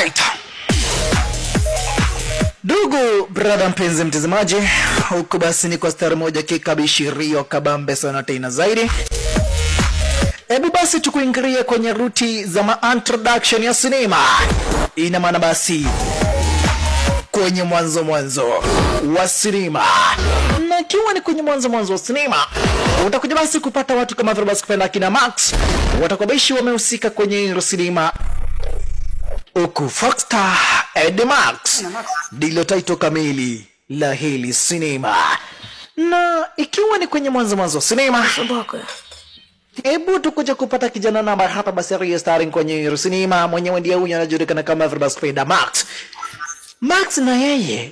Alright. Ndugu brother mpenzi mtazamaji, huku basi ni kwa stari moja kikabishirio kabambe sana tena zaidi. Hebu basi tukuingirie kwenye ruti za introduction ya sinema. Ina maana basi kwenye mwanzo wa sinema. Na kiwa ni kwenye mwanzo wa sinema, utakuja basi kupata watu kama vile basi kupenda kina Max, watakubashi wamehusika kwenye hilo sinema. Uku Foxstar Ed Max ndilo title kamili la hili sinema. Na ikiwa ni kwenye mwanzo wa sinema, hebu tukuja kupata kijana namba hapa basi aliye starring kwenye hilo sinema. Mwenyewe ndiye huyu anajulikana kama Verbal Spider Max. Max na yeye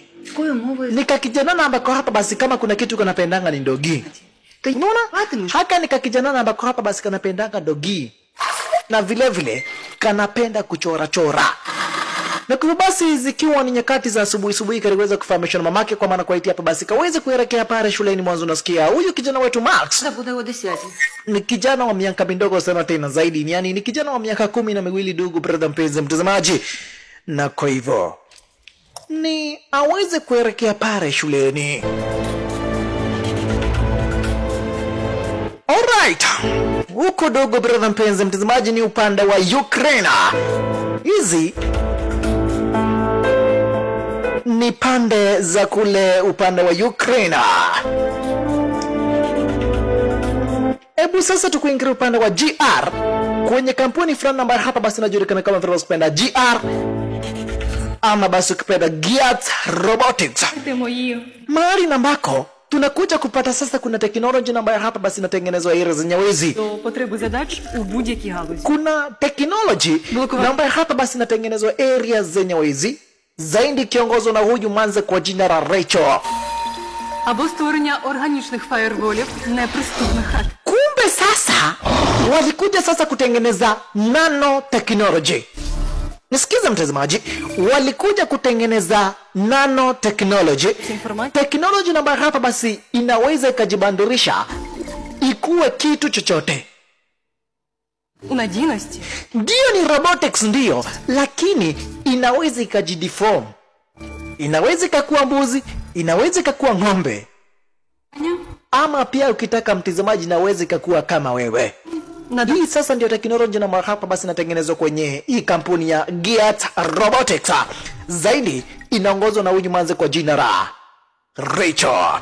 nika kijana namba kwa hapa basi kama kuna kitu kanapendanga ni dogi. Unaona? Haka nika kijana namba kwa hapa basi kanapendanga dogi. Na vile vile kanapenda kuchora. Na kwa basi zikiwa ni nyakati za asubuhi kaliweza kufahamisha na mamake kwa maana kwa iti hapa basi kaweze kuelekea pale shuleni. Mwanzo nasikia huyu kijana wetu Max ni kijana wa miaka midogo sana tena zaidi, yani ni kijana wa miaka 12 ndugu brother mpenzi mtazamaji. Na kwa hivyo ni aweze kuelekea pale shuleni. Alright. Huko dogo brother mpenzi mtazamaji ni upande wa Ukraine. Hizi ni pande za kule upande wa Ukraine. Hebu sasa tukuingiria upande wa GR kwenye kampuni fulani ambayo hapa basi inajulikana kama vile kupenda GR ama basi kupenda Giat Robotics. Mahali nambako tunakuja kupata sasa kuna teknolojia ambayo hapa basi inatengenezwa area zenye wezi. Kuna teknolojia ambayo hapa basi inatengenezwa area zenye wezi. Zaidi kiongozwa na huyu manze kwa jina la Rachel. Або створення органічних фаєрволів неприступних хак. Kumbe sasa walikuja sasa kutengeneza nanotechnology. Nisikiza mtazamaji, walikuja kutengeneza nanotechnology. Technology ambayo hapa basi inaweza ikajibandirisha ikuwe kitu chochote. Unadійності. Ndio ni robotics ndio, lakini inaweza ikajideform. Inaweza ikakuwa mbuzi, inaweza ikakuwa ng'ombe. Ama pia ukitaka mtazamaji inaweza ikakuwa kama wewe. Na hii sasa ndio teknolojia na hapa basi inatengenezwa kwenye hii kampuni ya Giat Robotics. Zaidi inaongozwa na huyu manze kwa jina la Rachel.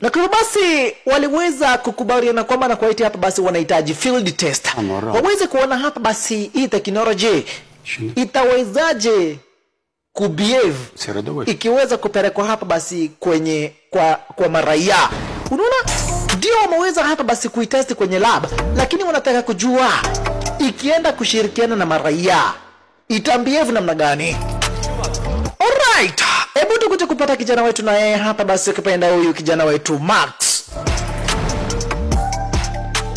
Na kwa basi waliweza kukubaliana kwamba na kwa iti hapa basi wanahitaji field test. Waweze kuona hapa basi hii teknolojia itawezaje kubehave ikiweza kupelekwa hapa basi kwenye kwa maraia. Unaona? Ndio wameweza hapa basi kuitest kwenye lab, lakini wanataka kujua ikienda kushirikiana na maraia itambehave namna gani. Alright. Hebu tukuje kupata kijana wetu na yeye hapa basi ukipenda huyu kijana wetu Max.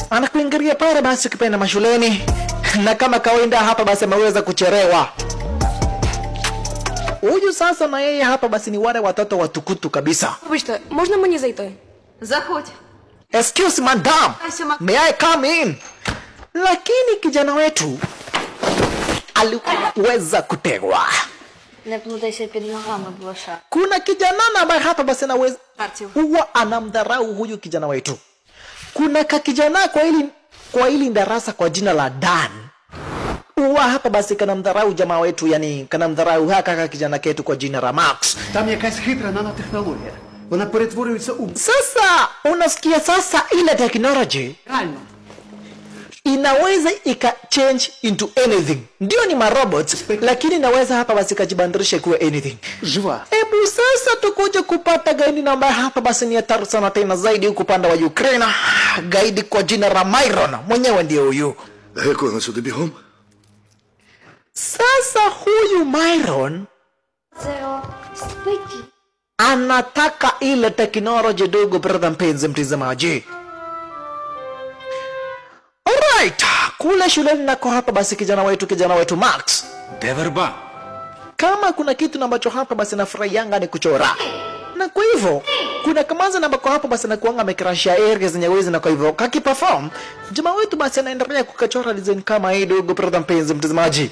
Anakuingiria pale basi ukipenda mashuleni na kama kawaida hapa basi ameweza kucherewa. Huyu sasa na yeye hapa basi ni wale watoto watukutu kabisa. Вибачте, можна мені зайти? Заходь. Excuse madam, may I come in? Lakini kijana wetu aliweza kutegwa. Не плутайся під ногами, блоша. Kuna kijana ambaye hapa basi anaweza huwa anamdharau huyu kijana wetu. Kuna kakijana kwa hili darasa kwa jina la Dan. Huwa hapa basi kanamdharau jamaa wetu, yani kanamdharau haka kijana ketu kwa jina la Max. Там якась хитра нанотехнологія. Вона перетворюється у Sasa unasikia sasa ile technology реально. inaweza change into anything. Ndio ni marobots, lakini inaweza hapa basi kajibandirisha kuwa anything. Жива. Hebu sasa tukuje kupata gaidi namba hapa basi ni hatari sana tena zaidi huko upande wa Ukraine. Gaidi kwa jina la Myron, mwenyewe ndio huyu. Як вона сюди бігом? Sasa huyu Myron Це спиті. anataka ile teknolojia ndugu brother mpenzi mtazamaji. Alright, kule shuleni nako hapa basi kijana wetu Max. Де Kama kuna kitu ambacho hapa basi nafurahi yanga ni kuchora. Na kwa hivyo kuna kamanza na bako hapo basi anakuanga amekrashia area zenye wezi, na kwa hivyo kakiperform jamaa wetu basi anaendelea kukachora design kama hii dogo brother mpenzi mtazamaji.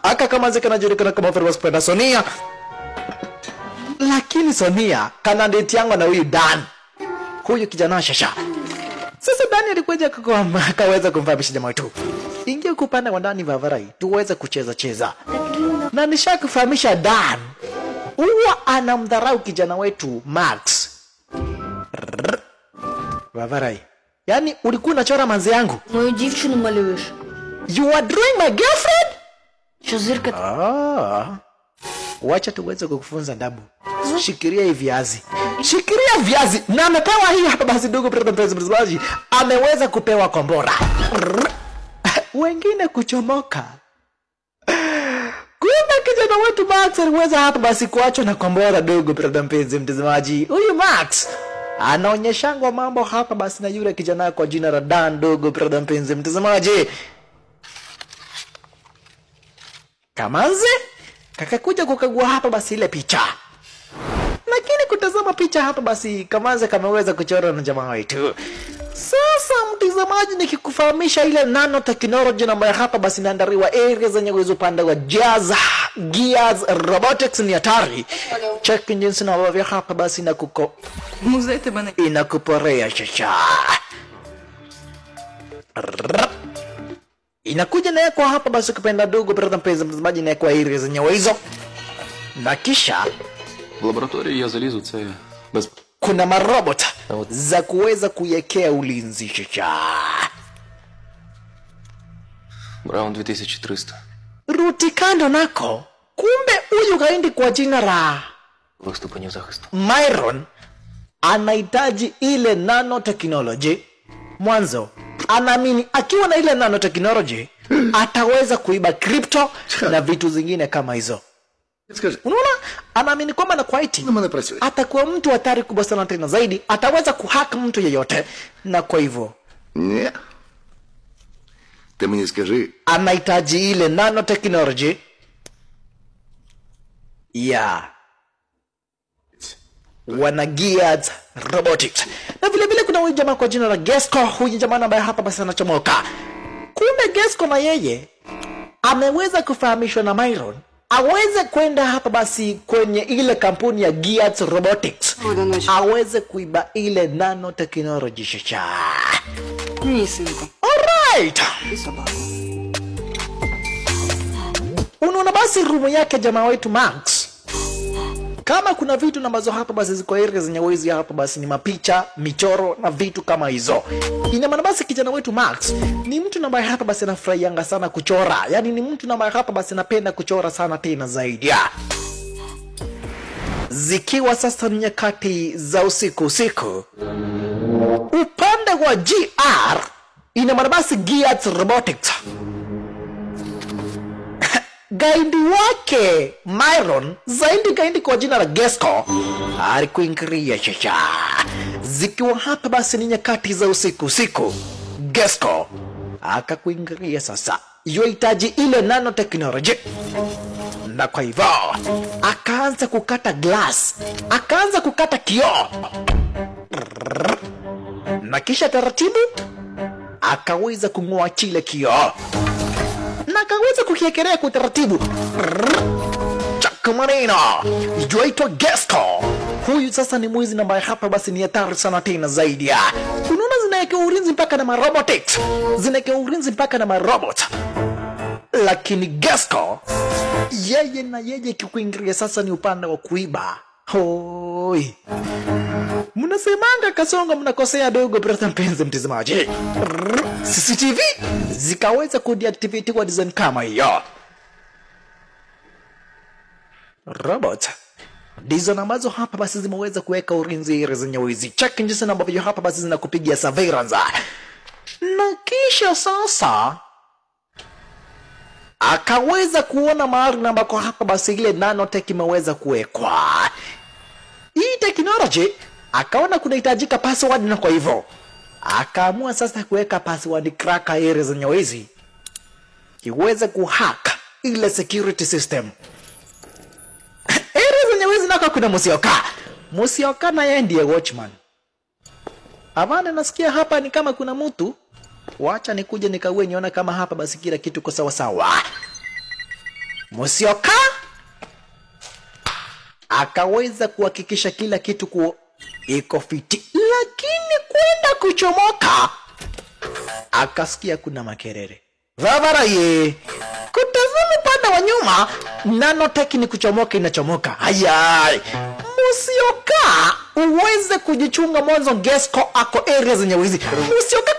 Aka kamanza kanajulikana kama Ferwas Penda Sonia, lakini Sonia kana date yangu na huyu Dan, huyu kijana shasha. Sasa Dan alikuja akaweza kumfahamisha jamaa wetu, ingia kupanda ndani Vavarai tuweze kucheza cheza, na nishakufahamisha Dan huwa anamdharau kijana wetu Max. Vavarai, yani ulikuwa unachora manzi yangu? Мою дівчину малюєш. You are drawing my girlfriend? Що зирка? Wacha tuweze kukufunza adabu. Shikiria hivi viazi. Shikiria viazi. Na amepewa hii hapa basi dogo brother mpenzi mtazamaji. Ameweza kupewa kombora. Wengine kuchomoka. Kumbe kijana wetu Max aliweza hapa basi kuachwa na kombora dogo brother mpenzi mtazamaji. Huyu Max anaonyeshangwa mambo hapa basi na yule kijana kwa jina la Dan dogo brother mpenzi mtazamaji. Kamanzi kakakuja kukagua hapa basi ile picha, lakini kutazama picha hapa basi Kamanzi kameweza kuchora na jamaa wetu. Sasa mtazamaji, nikikufahamisha ile nanotechnology na hapa basi inaandaliwa area zenye uwezo upande wa Gears Robotics ni hatari. Check jinsi na wavya hapa basi na Музей тебе не... inakuporea shasha. Inakuja na kwa hapa basi kupenda dogo brother mpenzi mtazamaji na kwa area zenye hizo. Na kisha В лабораторію я залізу, це без... kuna marobot za kuweza kuiwekea ulinzi shasha. Браун 2300. Ruti kando nako, kumbe huyu kaindi kwa jina la Ступенів захисту. Myron anahitaji ile nanotechnology. Mwanzo anaamini akiwa na ile nanotechnology ataweza kuiba crypto na vitu zingine kama hizo. Скажи, Unaona, anaamini kwamba na kwa IT на мене працює. atakuwa mtu hatari kubwa sana tena zaidi, ataweza kuhack mtu yeyote, na kwa hivyo Ні. Ти мені скажи, anahitaji ile nanotechnology ya wana Gears Robotics. Na vile vile kuna huyu jamaa kwa jina la Gesco, huyu jamaa ambaye hapa basi anachomoka. Kumbe Gesco na yeye ameweza kufahamishwa na Myron aweze kwenda hapa basi kwenye ile kampuni ya Gears Robotics, aweze kuiba ile nanotechnology shasha. Ні, синку. Alright. І собаку. Unaona basi rumu yake jamaa wetu Max, kama kuna vitu na ambazo hapa basi ziko area zenye wezi hapa basi ni mapicha, michoro na vitu kama hizo. Ina maana basi kijana wetu Max ni mtu ambaye hapa basi anafurahianga sana kuchora. Yaani ni mtu ambaye hapa basi anapenda kuchora sana tena zaidi. Zikiwa sasa ni nyakati za usiku, upande wa GR ina maana basi Gears Robotics, gaindi wake Myron zaidi gaindi kwa jina la Gesco alikuingiria shasha. Zikiwa hapa basi ni nyakati za usiku, Gesco akakuingiria sasa. Yohitaji ile nanotechnology, na kwa hivyo akaanza kukata glass, akaanza kukata kioo, na kisha taratibu akaweza kung'oa chile kioo na akaweza kukiekelea kwa utaratibu. Chakamarina yuaitwa Gesco. Huyu sasa ni mwizi ambaye hapa basi ni hatari sana tena zaidi. Unaona zinaweka ulinzi mpaka na marobotics, zinaweka ulinzi mpaka na marobot. Lakini Gesco yeye kikuingiria sasa ni upande wa kuiba. Hoi, mnasemanga kasonga mnakosea dogo brother mpenzi mtazamaji. CCTV zikaweza kudeactivate kwa design kama hiyo. Robot design ambazo hapa basi zimeweza kuweka ulinzi zenye wizi. Check jinsi ambavyo hapa basi zinakupigia surveillance. Na kisha sasa akaweza kuona mahali ambako hapa basi ile nanotech imeweza kuwekwa. Hii technology akaona kunahitajika password, na kwa hivyo akaamua sasa kuweka password cracker area zenye wizi iweze kuhack ile security system. Area zenye wizi nako kuna musioka. Musyoka na yeye ndiye watchman. Avana nasikia hapa ni kama kuna mtu. Wacha nikuje nikaue niona kama hapa basi kila kitu kwa sawa sawa. Musyoka akaweza kuhakikisha kila kitu iko fiti, lakini kwenda kuchomoka akasikia kuna makelele. Vavaraye kutazama upande wa nyuma, nanotech ni kuchomoka inachomoka. Hayai Musyoka uweze kujichunga mwanzo. Gesco ako area zenye wizi. Musyoka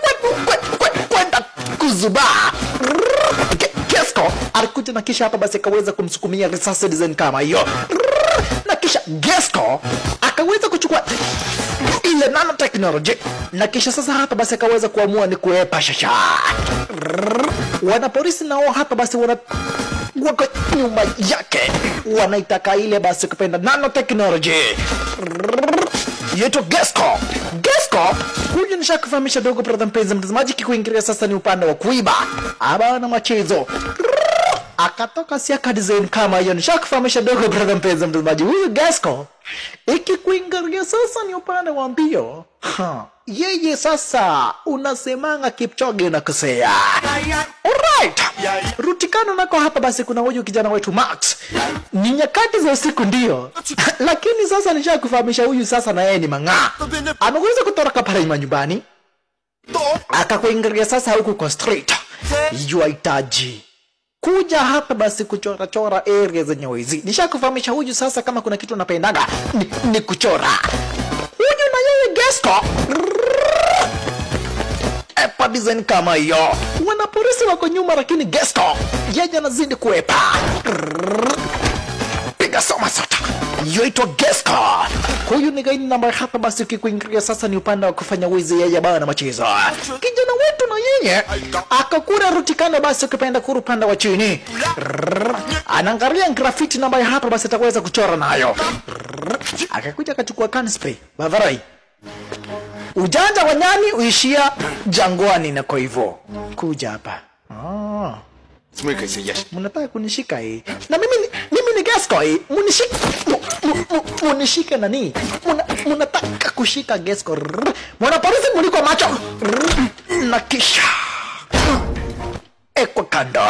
kwenda kuzubaa. Gesco alikuja na kisha hapa basi akaweza kumsukumia risasi design kama hiyo, na kisha Gesco akaweza kuchukua ile nanotechnology, na kisha sasa hapa basi akaweza kuamua ni kuepa shasha. Wanapolisi nao hapa basi wako nyuma yake, wanaitaka ile basi kupenda nanotechnology yeto Gesco. Gesco huyu nishakufahamisha dogo brother mpenzi mtazamaji, kikuingilia sasa ni upande wa kuiba abana machezo. Akatoka siaka design kama hiyo, nishakufahamisha dogo brother mpenzi mtazamaji. Huyu Gesco ikikuingilia sasa ni upande wa mbio. Yeye sasa unasemanga Kipchoge na kusea. Alright. Rutikano nako hapa basi kuna huyu kijana wetu Max. Ni nyakati za usiku ndio. Lakini sasa nishakufahamisha huyu sasa na yeye ni mang'aa. Ameweza kutoroka pale nyumbani. Akakuingilia sasa huku kwa street. Yuahitaji kuja hapa basi kuchora chora area zenye wizi. Nishakufahamisha huyu sasa kama kuna kitu unapendaga ni kuchora. Huyu na yeye Gesco epa design kama hiyo. Wanapolisi wako nyuma, lakini Gesco yeye anazidi kuepa. Piga soma sota. Yoito Gesco. Huyu ni gaini namba hapa basi ukikuingilia sasa ni upande wa kufanya wizi yeye bana machezo. Kijana wetu na yeye akakura Rutikano basi ukipenda kuru upande wa chini. Anaangalia graffiti namba hapa basi ataweza kuchora nayo. Akakuja akachukua can spray. Bavarai. Ujanja wa nyani uishia jangwani, na kwa hivyo kuja hapa. Смыкайся, ящик. Mnataka kunishika hii. Na mimi ni Gesco hii. Munishike nani? Mnataka kushika Gesco. Mwanapolisi mliko macho. Na kisha ekwa kando.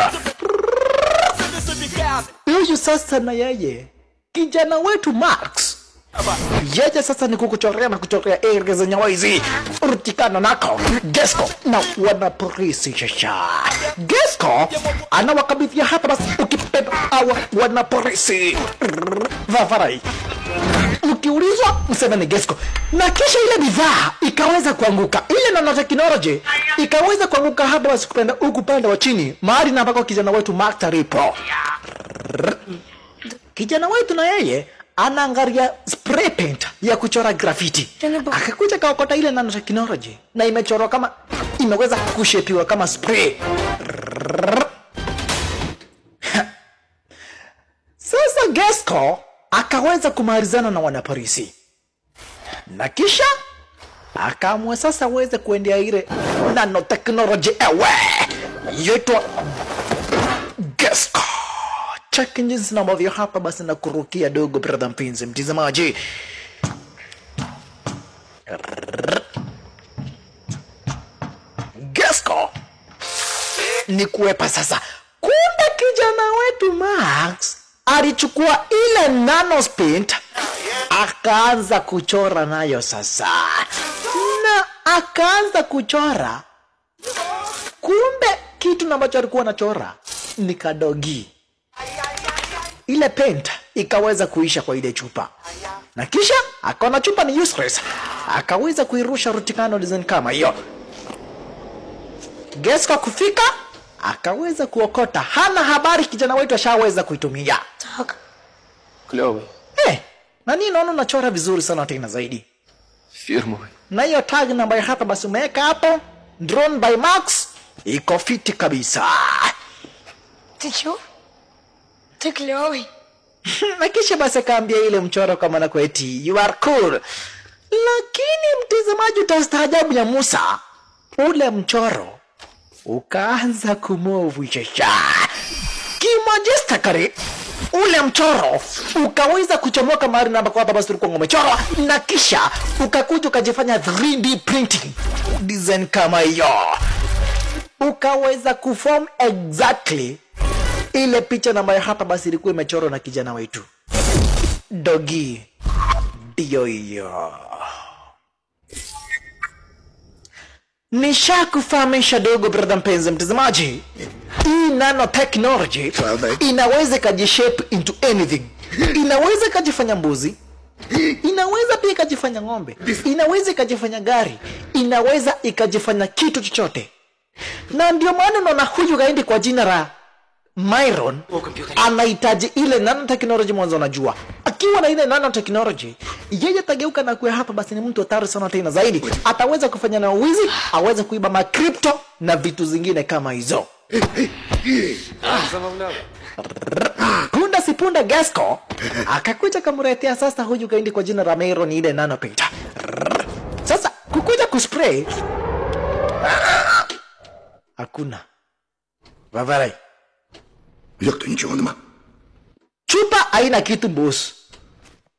Huyu sasa na yeye kijana wetu Max, yeye sasa ni kukuchorea na kuchorea area zenye wizi. Rutikano nako Gesco na wanapolisi shasha. Gesco anawakabidhia hapa basi ukipenda hawa wanapolisi. Vavarai ukiulizwa msema ni Gesco, na kisha ile bidhaa ikaweza kuanguka, ile nanotechnology ikaweza kuanguka hapa basi kupenda huku pande wa chini mahali na ambako kijana wetu Max taripo. Kijana wetu na yeye anaangalia spray paint ya kuchora graffiti. Akakuja kaokota ile nanotechnology na imechorwa kama imeweza kushepiwa kama spray. Sasa Gesco akaweza kumalizana na wanapolisi, na kisha akaamua sasa aweze kuendea ile nanotechnology ewe yeto Gesco. Check jinsi ambavyo hapa basi na kurukia dogo brother mpenzi mtazamaji. Gesco ni kuepa sasa. Kumbe kijana wetu Max alichukua ile nanospint akaanza kuchora nayo sasa, na akaanza kuchora. Kumbe kitu ambacho alikuwa anachora ni kadogi. Ile paint ikaweza kuisha kwa ile chupa, na kisha akaona chupa ni useless, akaweza kuirusha Rutikano design kama hiyo. Gesco kufika akaweza kuokota, hana habari kijana wetu ashaweza kuitumia. Клёвый. Na nini naona unachora vizuri sana tena zaidi. Фирмовый. Na hiyo tag namba hapa basi umeweka hapo, drawn by Max, iko fiti kabisa. Ты чё? Ты клёвый. Na kisha basi akaambia ile mchoro kama na kweti you are cool. Lakini mtazamaji utastaajabu ya Musa, ule mchoro ukaanza kumove shasha. Kimojesta kare ule mchoro ukaweza kuchomoka mahali na ambako hapa basi ulikuwa umechorwa, na kisha ukakuja ukajifanya 3D printing design kama hiyo, ukaweza kuform exactly ile picha ambayo hapa basi ilikuwa imechorwa na kijana wetu Dogi. Ndio hiyo. Nishakufahamisha dogo brother mpenzi mtazamaji, hii nanotechnology inaweza kujishape into anything. Inaweza kujifanya mbuzi, inaweza pia ikajifanya ng'ombe, inaweza ikajifanya gari, inaweza ikajifanya kitu chochote. Na ndio maana naona huyu gaindi kwa jina la Myron anahitaji ile nanotechnology. Mwanzo unajua akiwa na ile nanotechnology yeye atageuka na kuwa hapa basi ni mtu hatari sana tena zaidi. Ataweza kufanya na uwizi, aweze kuiba ma crypto na vitu zingine kama hizo. Punda si punda Gasco akakuja kamretea sasa huyu gaindi kwa jina la Myron ile nanopita. Sasa kukuja kuspray hakuna Vavarai. Як то нічого нема? Chupa haina kitu boss.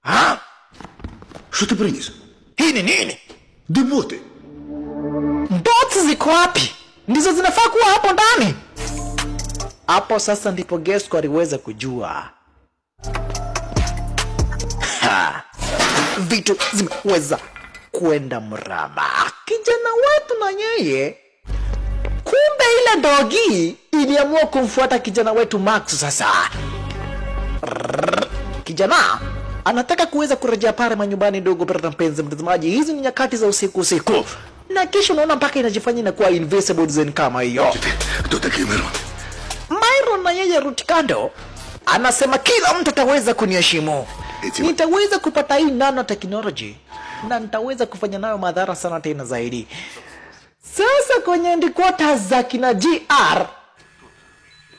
Ha? Що ти приніс? Hii ni nini? Де боти? Bots ziko wapi? Ndizo zinafaa kuwa hapo ndani. Hapo sasa ndipo Gasco aliweza kujua. Ha. Vitu zimeweza kwenda mrama. Kijana wetu na yeye kumbe ile Dogi iliamua kumfuata kijana wetu Max sasa. Kijana anataka kuweza kurejea pale manyumbani dogo brother mpenzi mtazamaji. Hizi ni nyakati za usiku. Na kisha unaona mpaka inajifanya inakuwa invisible zen kama hiyo. Хто такий Мирон? Myron na yeye Rutikando anasema kila mtu ataweza kuniheshimu. Nitaweza kupata hii nanotechnology na nitaweza kufanya nayo madhara sana tena zaidi. Sasa kwenye headquarters za kina GR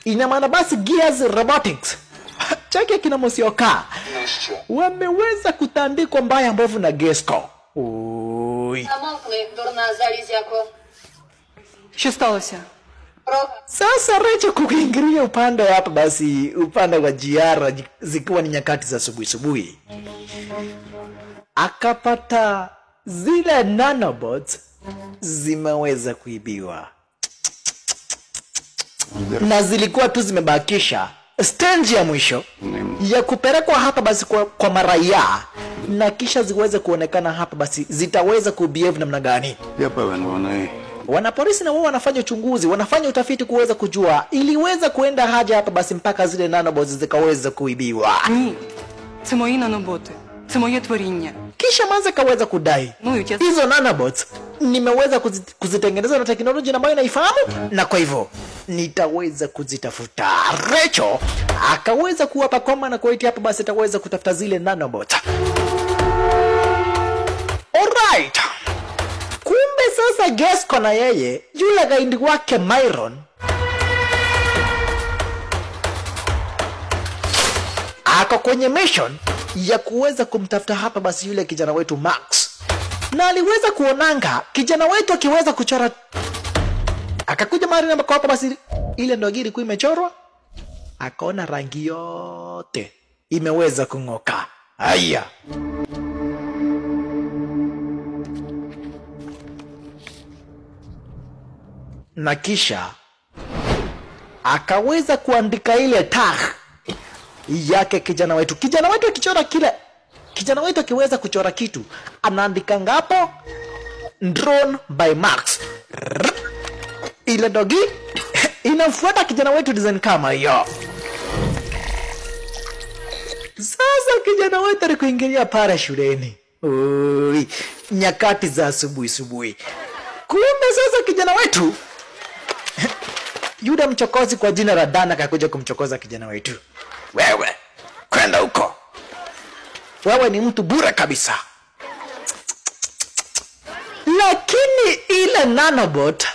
ina maana basi Gears Robotics chake kina Musioka wameweza kutandikwa mbaya mbovu na Gasco. Ой. Замовкли, дурна залізяко. Що сталося? Sasa Recho kuingilia upande hapa basi upande wa GR zikiwa ni nyakati za subuhi. Akapata zile nanobots zimeweza kuibiwa. Na zilikuwa tu zimebakisha stage ya mwisho ya kupelekwa hapa basi kwa maraia, na kisha ziweze kuonekana hapa basi zitaweza kubehave namna gani. Я певен, вони... Wanapolisi na wao wanafanya uchunguzi, wanafanya utafiti kuweza kujua iliweza kuenda haja hapa basi mpaka zile nanobots zikaweza kuibiwa. Ні. Це мої наноботи. Це моє творіння. Kisha Manze kaweza kudai hizo nanobots nimeweza kuzitengeneza na teknolojia ambayo naifahamu, na kwa hivyo nitaweza kuzitafuta. Recho akaweza kuwapa kwamba na kuitia hapa basi ataweza kutafuta zile nanobots. Alright. Kumbe sasa Gasco na yeye yule gaindi wake Myron ako kwenye mission ya kuweza kumtafuta hapa basi yule kijana wetu Max. Na aliweza kuonanga kijana wetu akiweza kuchora, akakuja mahali ambako hapa basi ile Dogi ilikuwa imechorwa, akaona rangi yote imeweza kung'oka. Haya, na kisha akaweza kuandika ile tag yake kijana wetu. Kijana wetu akichora kile, kijana wetu akiweza kuchora kitu anaandika ngapo drawn by Max. Ile Dogi inafuata kijana wetu design kama hiyo. Sasa kijana wetu alikuingilia pale shuleni. Oi, nyakati za asubuhi. Kumbe sasa kijana wetu Yuda mchokozi kwa jina la Dana akakuja kumchokoza kijana wetu. Wewe kwenda huko, wewe ni mtu bure kabisa. Lakini ile nanobot,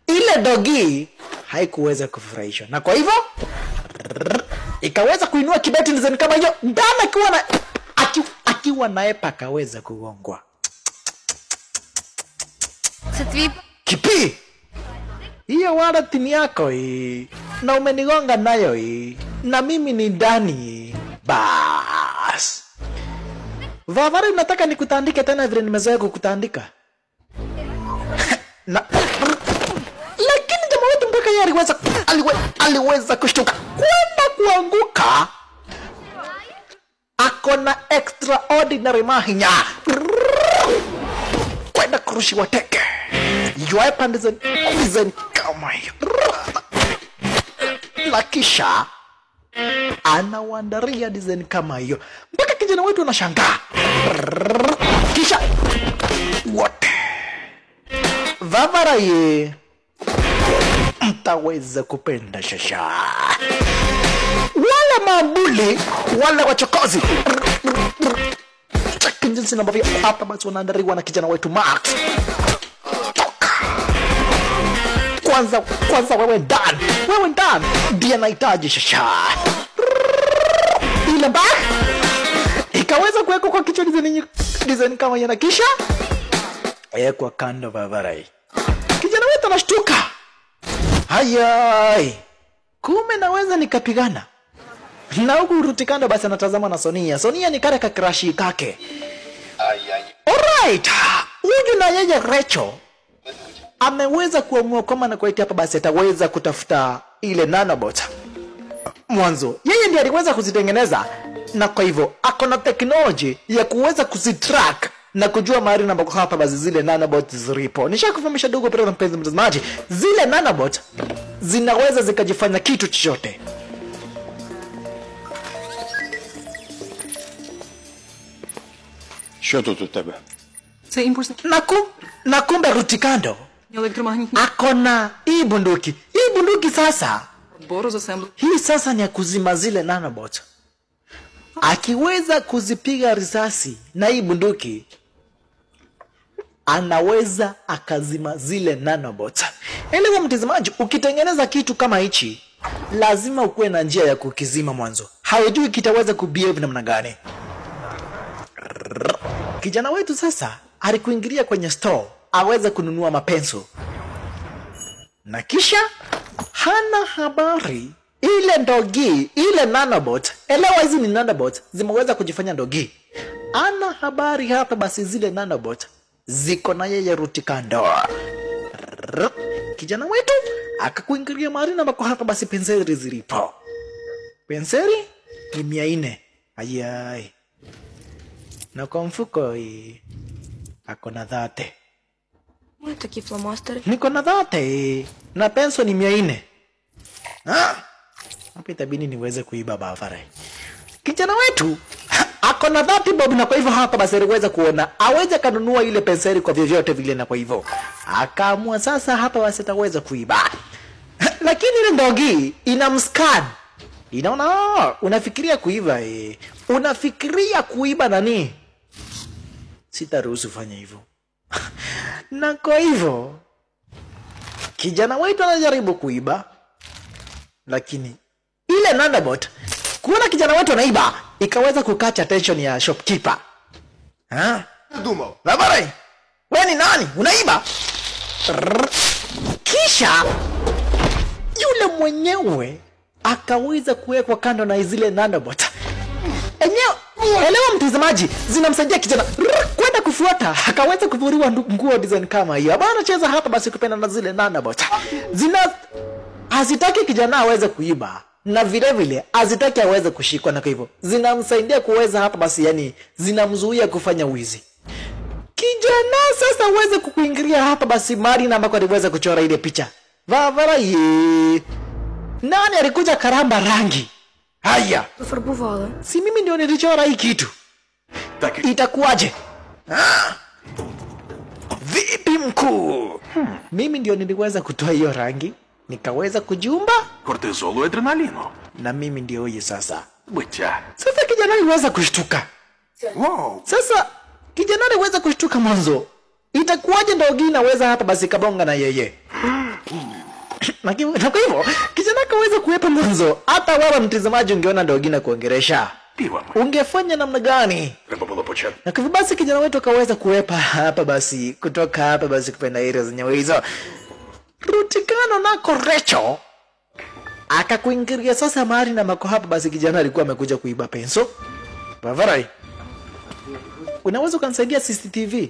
ile Dogi haikuweza kufurahisha, na kwa hivyo ikaweza kuinua kibeti nzani kama hiyo. Dana akiwa naye pakaweza kugongwa. Kipi? Hiyo wallet ni yako hii, na umenigonga nayo hii, na mimi ni Dani. Bas. Vavara, unataka nikutandike tena vile nimezoea kukutandika? Lakini jamaa wetu mpaka yeye aliweza kushtuka kwenda kuanguka. Akona extraordinary mahinya kwenda kurushiwa teke. Yeye pande za kama hiyo. La kisha anawandaria design kama hiyo mpaka kijana wetu anashangaa. Kisha what? Vavara ye mtaweza kupenda shasha. Wala mambuli wala wachokozi jinsi ambavyo hapa basi wanaandaliwa na kijana wetu Max. Kwanza wewe ndani ndiye anahitaji shasha. Ile bag ikaweza kuwekwa kwa kichwa design kama yana, kisha kwa kando Vavarai. Kijana wetu anashtuka. Hayai, kume naweza nikapigana na huku Rutikando basi anatazama na Sonia ni kare kakrashi kake. Alright, huyu na yeye Rachel ameweza kuamua kama na kuita hapa basi ataweza kutafuta ile nanobot. Mwanzo yeye ndiye aliweza kuzitengeneza, na kwa hivyo akona technology ya kuweza kuzitrack na kujua mahali ambako hapa basi zile nanobot zilipo. Nishakufahamisha dogo pale mpenzi mtazamaji, zile nanobot zinaweza zikajifanya kitu chochote. Що тут у тебе? Це імпульсне Na kumbe Rutikando електромагнітне akona hii bunduki. Hii bunduki sasa, бору з асемблі. hii sasa ni ya kuzima zile nanobot. Akiweza kuzipiga risasi na hii bunduki, anaweza akazima zile nanobot. Elewa mtazamaji, ukitengeneza kitu kama hichi lazima ukuwe na njia ya kukizima mwanzo. Haujui kitaweza kubehave namna gani. Kijana wetu sasa alikuingilia kwenye store aweze kununua mapenso, na kisha hana habari ile ndogi, ile nanobot. Elewa hizi ni nanobot zimeweza kujifanya ndogi. Ana habari hapa basi zile nanobot ziko na yeye Rutikando. Kijana wetu akakuingilia mahali na bako hapa basi penseri zilipo. Penseri ni 400. Ayai. Na kwa mfuko ako na 30. Ой, такі фломастери. Niko na 30 na penso ni 400. Hapa itabidi niweze kuiba Vavara. Kijana wetu ako na 30 bob, na kwa hivyo hapa basi aliweza kuona aweze kanunua ile penseli kwa vyovyote vile, na kwa hivyo akaamua sasa hapa basi ataweza kuiba. Lakini ile ndogi inamscan. Inaona unafikiria kuiba unafikiria kuiba nani? Sitaruhusu fanya hivyo. Na kwa hivyo kijana wetu anajaribu kuiba, lakini ile nanobot kuona kijana wetu anaiba ikaweza kukatch attention ya shopkeeper. Думав. Vavarai, wewe ni nani? Unaiba? Kisha yule mwenyewe akaweza kuwekwa kando na zile nanobot. Elewa mtazamaji, zinamsaidia kijana kwenda kufuata, akaweza kuvuriwa nguo design kama hiyo. Bwana anacheza hapa basi kupenda na zile nanobot. Hazitaki kijana aweze kuiba, na vile vile hazitaki aweze kushikwa, na kwa hivyo zinamsaidia kuweza hapa basi, yani zinamzuia kufanya wizi. Kijana sasa uweze kukuingilia hapa basi mali na ambako aliweza kuchora ile picha. Vavara nani alikuja karamba rangi? Haya, Пофарбували. si mimi ndio nilichora hii kitu. Itakuwaje? Vipi mkuu? Mimi ndio niliweza kutoa hiyo rangi, nikaweza kujiumba, Кортизолу, адреналіну. na mimi ndio huyu sasa. Биття. Sasa kijana aliweza kushtuka. Вау. Sasa kijana aliweza kushtuka mwanzo. Itakuwaje ndogi inaweza hapa basi kabonga na yeye? Na kwa hivyo kijana akaweza kuepa mwanzo. Hata wewe mtazamaji ungeona ndogi na kuongeresha, Піва. ungefanya namna gani? Треба було почати. Na kwa hivyo basi kijana wetu akaweza kuepa hapa basi, kutoka hapa basi kupenda area zenyewe hizo. Rutikano nako Rachel akakuingiria sasa mahali na mako hapa basi kijana alikuwa amekuja kuiba penso. Bavarai. Unaweza kunisaidia CCTV?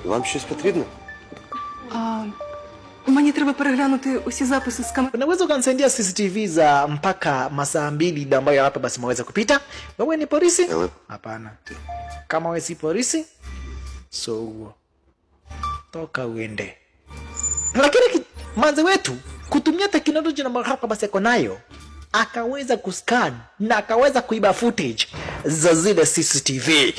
Вам щось потрібно? Мені треба переглянути усі записи з камер. Unaweza kunisaidia CCTV za mpaka masaa 2 ambayo hapa basi maweza kupita? Wewe ni polisi? Hapana. Kama wewe si polisi, so toka uende. Lakini manze wetu kutumia teknolojia na hapa basi yako nayo akaweza kuscan na akaweza kuiba footage za zile CCTV.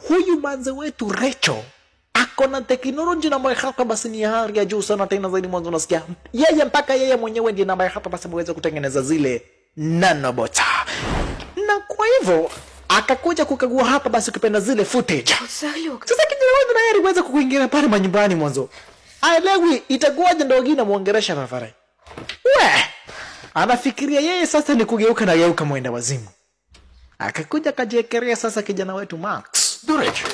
Huyu manze wetu Rachel akona teknolojia na hapa basi ni hali ya juu sana, tena zaidi mwanzo unasikia yeye mpaka yeye mwenyewe ndiye na hapa basi ameweza kutengeneza zile nanobots. Na kwa hivyo akakuja kukagua hapa basi ukipenda zile footage. Sasa kijana wangu naye aliweza kukuingia pale manyumbani mwanzo. Aelewi itakuwaje ndio gina muongeresha Bavarai. Anafikiria yeye sasa ni kugeuka na geuka mwenda wazimu. Akakuja kajiekelea sasa kijana wetu Max. До речі,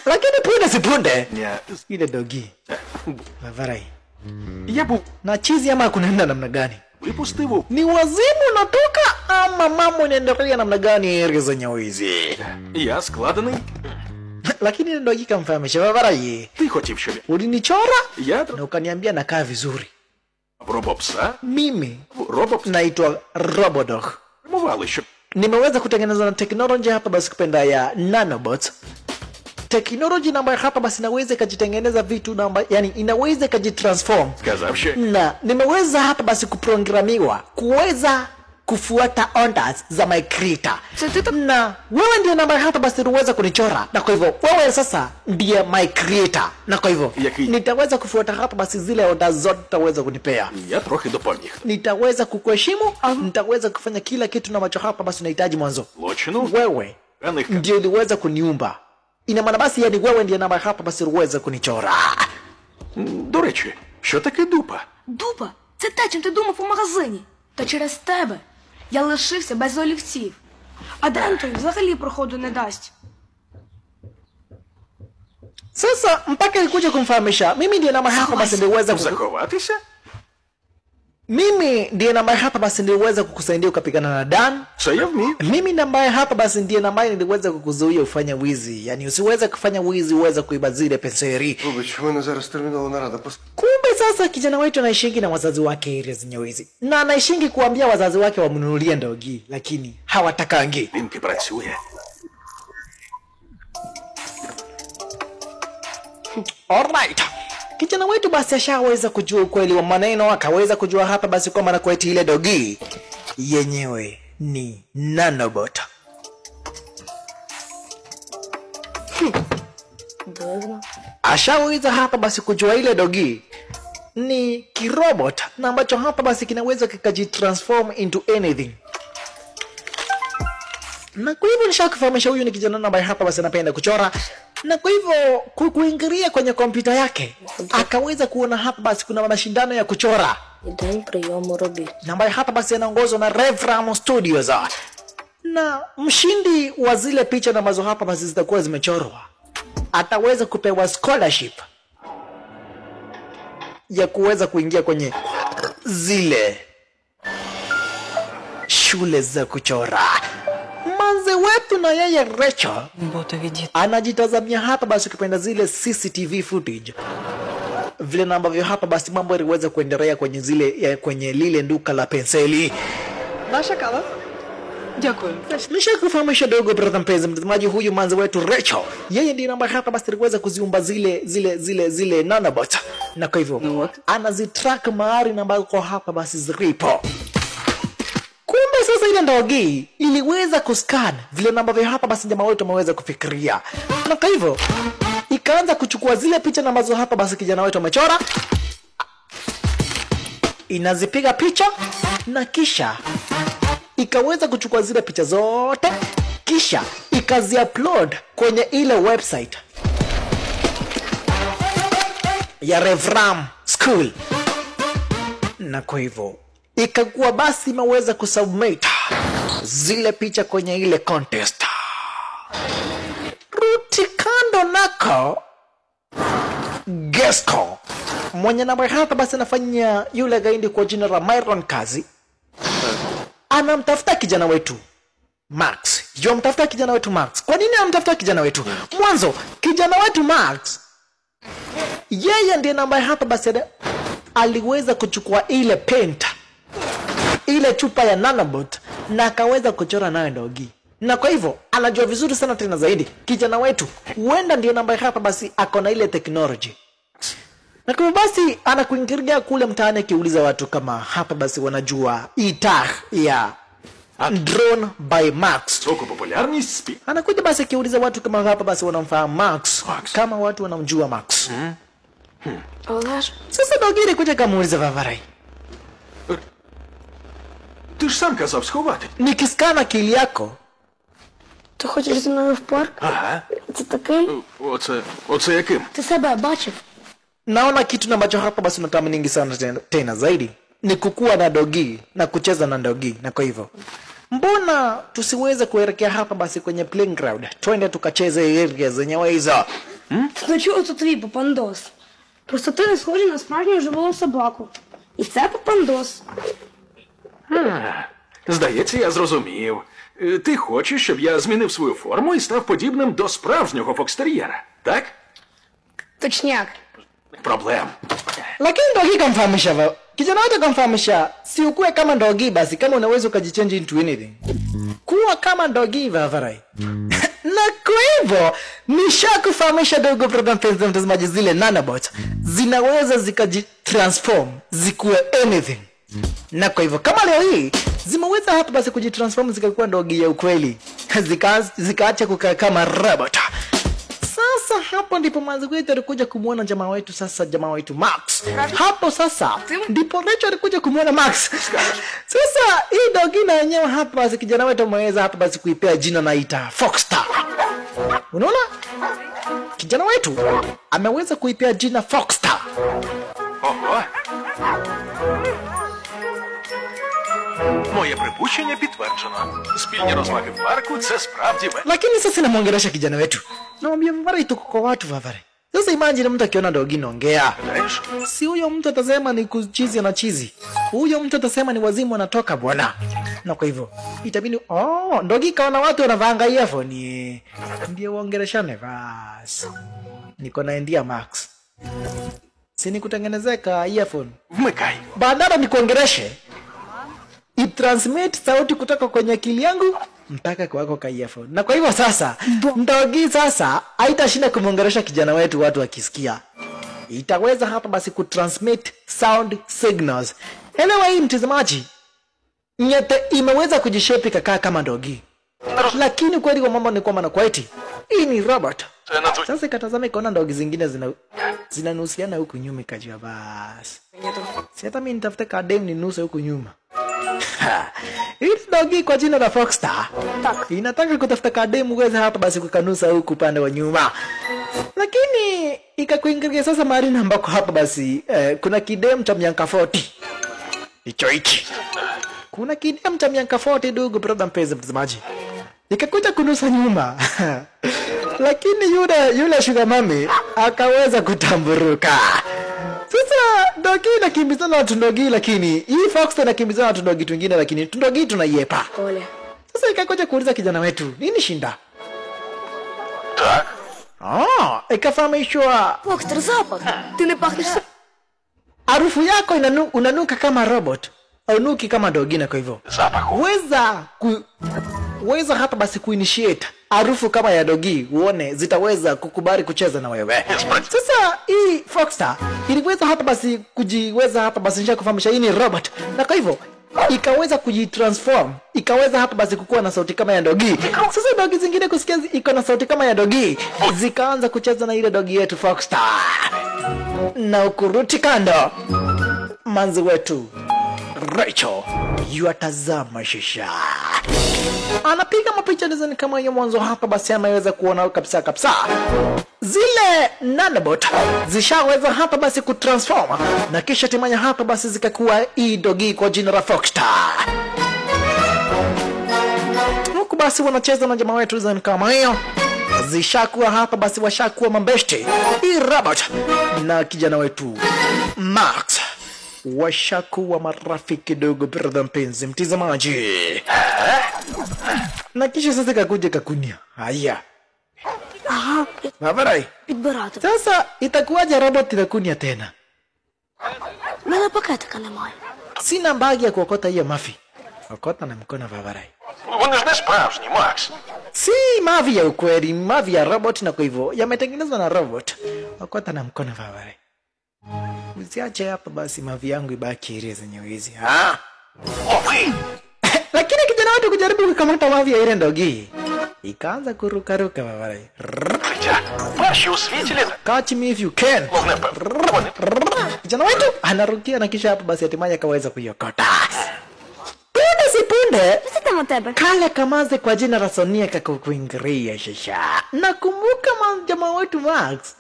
Lakini punde si punde я... ile dogi Bavarai. Я був Na chizi ama kunaenda namna gani? випустив. Ni wazimu natoka ama mambo inaendelea namna gani area zenye hizi? Я складений. Lakini ile dogi kamfahamisha Bavarai. Ти хотів, щоб Ulinichora я na ukaniambia nakaa vizuri. робопса. Mimi Робопс naitwa Robodog. мовали, щоб Nimeweza kutengeneza na teknolojia hapa basi kupenda ya nanobots. Teknolojia ambayo hapa basi inaweza kujitengeneza vitu na yani inaweza kujitransform. сказав, що Na nimeweza hapa basi kuprogramiwa kuweza kufuata orders za my creator. Na wewe ndiye namba hapa basi uweza kunichora. Na kwa hivyo wewe sasa ndiye my creator. Na kwa hivyo nitaweza kufuata hapa basi zile orders zote utaweza kunipea. я трохи допоміг. Nitaweza kukuheshimu, nitaweza kufanya kila kitu na macho hapa basi unahitaji mwanzo. Злочину Wewe виник. ndio uliweza kuniumba. Ina maana basi yani wewe ndiye namba hapa basi uweza kunichora. До речі, що таке дупа? Дупа, це те, чим ти думав у магазині. Та через тебе я лишився без олівців. А Дентон взагалі проходу не дасть. Sasa mpaka nikuja kumfahamisha mimi ndiye namba hapa basi niliweza Заховатися? Mimi ndiye namba hapa basi niliweza kukusaidia ukapigana na Dan. Це я вмію. Mimi namba hapa basi ndiye namba niliweza kukuzuia ufanye wizi. Yani usiweze kufanya wizi, uweze kuiba zile penseri. Вибач, у мене зараз термінова нарада. Kumbe sasa kijana wetu anaishingi na wazazi wake area zenye wizi. Na anaishingi kuambia wazazi wake wamnunulie ndogi, lakini hawatakangi. Він працює. Alright. Kijana wetu basi ashaweza kujua ukweli wa maneno, akaweza kujua hapa basi kwa maana kwetu ile dogi yenyewe ni nanobot. Ashaweza hapa basi kujua ile dogi ni kirobot na ambacho hapa basi kinaweza kikajitransform into anything. Na kwa hivyo nishakufahamisha huyu ni kijana ambaye hapa basi anapenda kuchora. Na kwa hivyo kuingilia kwenye kompyuta yake akaweza kuona hapa basi kuna mashindano ya kuchora. День прийому робіт. Na ambaye hapa basi anaongozwa na Revram Studios. Na mshindi wa zile picha na mazo hapa basi zitakuwa zimechorwa ataweza kupewa scholarship ya kuweza kuingia kwenye zile shule za kuchora. Manze wetu na yeye Rachel Бота відійти. anajitazamia hapa basi ukipenda zile CCTV footage vile ambavyo hapa basi mambo yaliweza kuendelea kwenye zile kwenye lile duka la penseli. Наша кава? Дякую. Nishakufahamisha dogo brother mpenzi mtazamaji, huyu manze wetu Rachel yeye ndiye namba hapa basi aliweza kuziumba zile nanobots, na kwa hivyo anazitrack mahali na ambako hapa basi zilipo. Kumbe sasa ile ndogi iliweza kuscan vile namba vya hapa basi jamaa wetu ameweza kufikiria, na kwa hivyo ikaanza kuchukua zile picha na mazo hapa basi kijana wetu amechora, inazipiga picha na kisha ikaweza kuchukua zile picha zote kisha ikazi-upload kwenye ile website ya Revram School, na kwa hivyo ikakuwa basi imeweza kusubmit zile picha kwenye ile contest. Ruti kando nako Gesco mwenye namba hapa basi anafanya yule gaindi kwa jina la Myron kazi, anamtafuta kijana wetu Max. Mtafuta kijana wetu Max. Kwa nini anamtafuta kijana wetu? Mwanzo kijana wetu Max yeye ndiye namba hapa basi aliweza kuchukua ile paint, ile chupa ya nanobot, na akaweza kuchora nayo Ndogi. Na kwa hivyo anajua vizuri sana tena zaidi kijana wetu huenda ndiye namba hapa basi akona ile technology. Na kwa basi anakuingiria kule mtaani akiuliza watu kama hapa basi wanajua itah ya Drone by Max. Soko popularність спі. Anakuja basi akiuliza watu kama hapa basi wanamfahamu Max. Kama watu wanamjua Max. Але ж Sasa Ndogi kuja kamuuliza Vavarai. Ти ж сам казав сховати. Nikiskana akili yako, ти хочеш зі мною в парк? Ага. Це таким? Оце яким? Ти себе бачив? naona kitu ambacho hapa basi natamani sana tena zaidi ni kukua na Ndogi na kucheza na Ndogi. Na kwa hivyo mbona tusiweze kuelekea hapa basi kwenye playground, twende tukacheze area zenyewe hizo. Значу, оце твій папандос. Просто ти не схожий на справжню живу собаку. І це папандос. Здається, я зрозумів. Ти хочеш, щоб я змінив свою форму і став подібним до справжнього фокстер'єра, так? Точняк. Проблем. Lakini Ndogi kamfahamisha kijana wetu, kamfahamisha si ukue kama Ndogi basi, kama unaweza ukajichange into anything, kuwa kama Ndogi Vavarai. Na kwa hivyo nishakufahamisha dogo brother mtazamaji, zile nanobot zinaweza zikajitransform zikuwe anything. Na kwa hivyo kama leo hii zimeweza hapa basi kujitransform zikakuwa Ndogi ya ukweli, zikaacha kukaa kama robot. Sasa hapo ndipo mwanzo wetu alikuja kumuona jamaa wetu, sasa jamaa wetu Max. Hapo sasa ndipo Rachel alikuja kumuona Max. Sasa hii Ndogi na yenyewe hapa basi kijana wetu ameweza hapa basi kuipea jina naita Foxstar. Unaona? Kijana wetu ameweza kuipea jina Foxstar. Ого. Моє припущення підтверджено. Спільні розваги в парку – це справді Lakini sasa namwongelesha kijana wetu. Namwambia Vavarai tuko kwa watu Vavarai. Sasa imagine mtu akiona Ndogi naongea. Si huyo mtu atasema ni kuchizi na chizi. Huyo mtu atasema ni wazimu anatoka bwana. Na kwa hivyo itabidi Ndogi kaona watu wanavanga earphone. Ndio waongeleshane basi. Niko na Ndia Max. Si nikutengenezeka earphone. Вмикай. Badala nikuongeleshe, i-transmit sauti kutoka kwenye akili yangu mpaka kwako ka earphone. Na kwa hivyo sasa Ndogi sasa haitashinda kumwongelesha kijana wetu watu wakisikia. Itaweza hapa basi kutransmit sound signals. Elewa hii mtazamaji, nyete imeweza kujishape kakaa kama Ndogi. Lakini kweli kwa mambo ni kwamba na kwaiti hii ni robot. Sasa ikatazama ikaona Ndogi zingine zinanusiana huku nyuma, ikajua basi si hata mimi nitafute kadem ni nusu huku nyuma. Hii Ndogi kwa jina la Foxstar inataka kutafuta kadem uweze hapa basi kukanusa huku upande wa nyuma. Lakini ikakuingiria sasa mahali ambako hapa basi kuna kidem cha miaka 40. Hicho hiki. Kuna kidem cha miaka 40 dogo brother mpenzi mtazamaji. Ikakuja kunusa nyuma. Lakini yule sugar mami akaweza kutamburuka. Sasa Ndogi inakimbizana na watu Ndogi, lakini hii Foxstar inakimbizana na watu Ndogi wengine, lakini Ndogi tunaiepa. Оля. Sasa ikakuja kuuliza kijana wetu, nini shinda? Так. Ikafahamishwa Фокстер, запах. Ти не пахнеш. harufu yako unanuka kama robot, unuki kama Ndogi. Na kwa hivyo Запаху. weza hapa basi kuinitiate harufu kama ya Ndogi, uone zitaweza kukubali kucheza na wewe. Sasa hii Foxstar iliweza hapa basi kujiweza hapa basi nisha kufahamisha hii ni robot. Na kwa hivyo ikaweza kujitransform, ikaweza hapa basi kukuwa na sauti kama ya Ndogi. Sasa Ndogi zingine kusikia iko na sauti kama ya Ndogi, zikaanza kucheza na ile Ndogi yetu Foxstar. Na ukuruti kando, manzi wetu Rachel yuatazama shisha, anapiga mapicha design kama hiyo mwanzo. Hapa basi ameweza kuona kabisa zile nanobot zishaweza hapa basi kutransform, na kisha timanya hapa basi zikakuwa hii Ndogi kwa jina la Foxstar. Huku basi wanacheza na jamaa wetu design kama hiyo, zishakuwa hapa basi washakuwa mambeshte hii robot na kijana wetu Max washakuwa marafiki kidogo, brother mpenzi mtazamaji. Na kisha sasa kakuja kakunia. Haya. Ага, Vavarai. підбирати. Sasa itakuwaje robot itakunia tena? У мене пакетика немає. Sina bagi ya kuokota hiyo mafi. Okota na mkono Vavarai. Вони ж не справжні, Макс. Si mavi ya ukweli, mavi ya robot, na kwa hivyo yametengenezwa na robot. Okota na mkono Vavarai. Usiache hapa basi mavi yangu ibaki ile zenye wizi. Lakini kijana wetu kujaribu kukamata mavi ya ile ndogi, ikaanza kurukaruka Vavarai. Перші у світі літають. Catch me if you can. Kijana wetu anarukia na kisha hapa basi hatimaye akaweza kuiokota. Punde si punde, Що там у тебе? kale kamaze kwa jina la Sonia kakukuingiria shasha. Nakumbuka jamaa wetu Max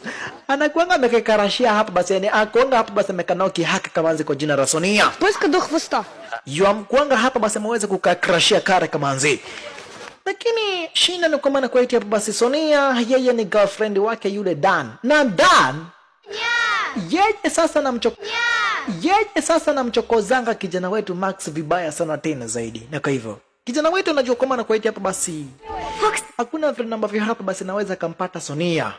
anakuanga amekekarashia hapa basi, yani akuanga hapa basi amekanoki haka kamaze kwa jina la Sonia. Писка до хвоста. Yuamkuanga hapa basi ameweza kukakrashia kare kamanzi. Lakini shina ni kwamba nakuwa hapa basi Sonia yeye ni girlfriend wake yule Dan. Na Dan yeye sasa namchokozanga kijana wetu Max vibaya sana tena zaidi. Na kwa hivyo kijana wetu anajua kwamba nakuwa hapa basi hakuna vile ambavyo hapa basi naweza kampata Sonia.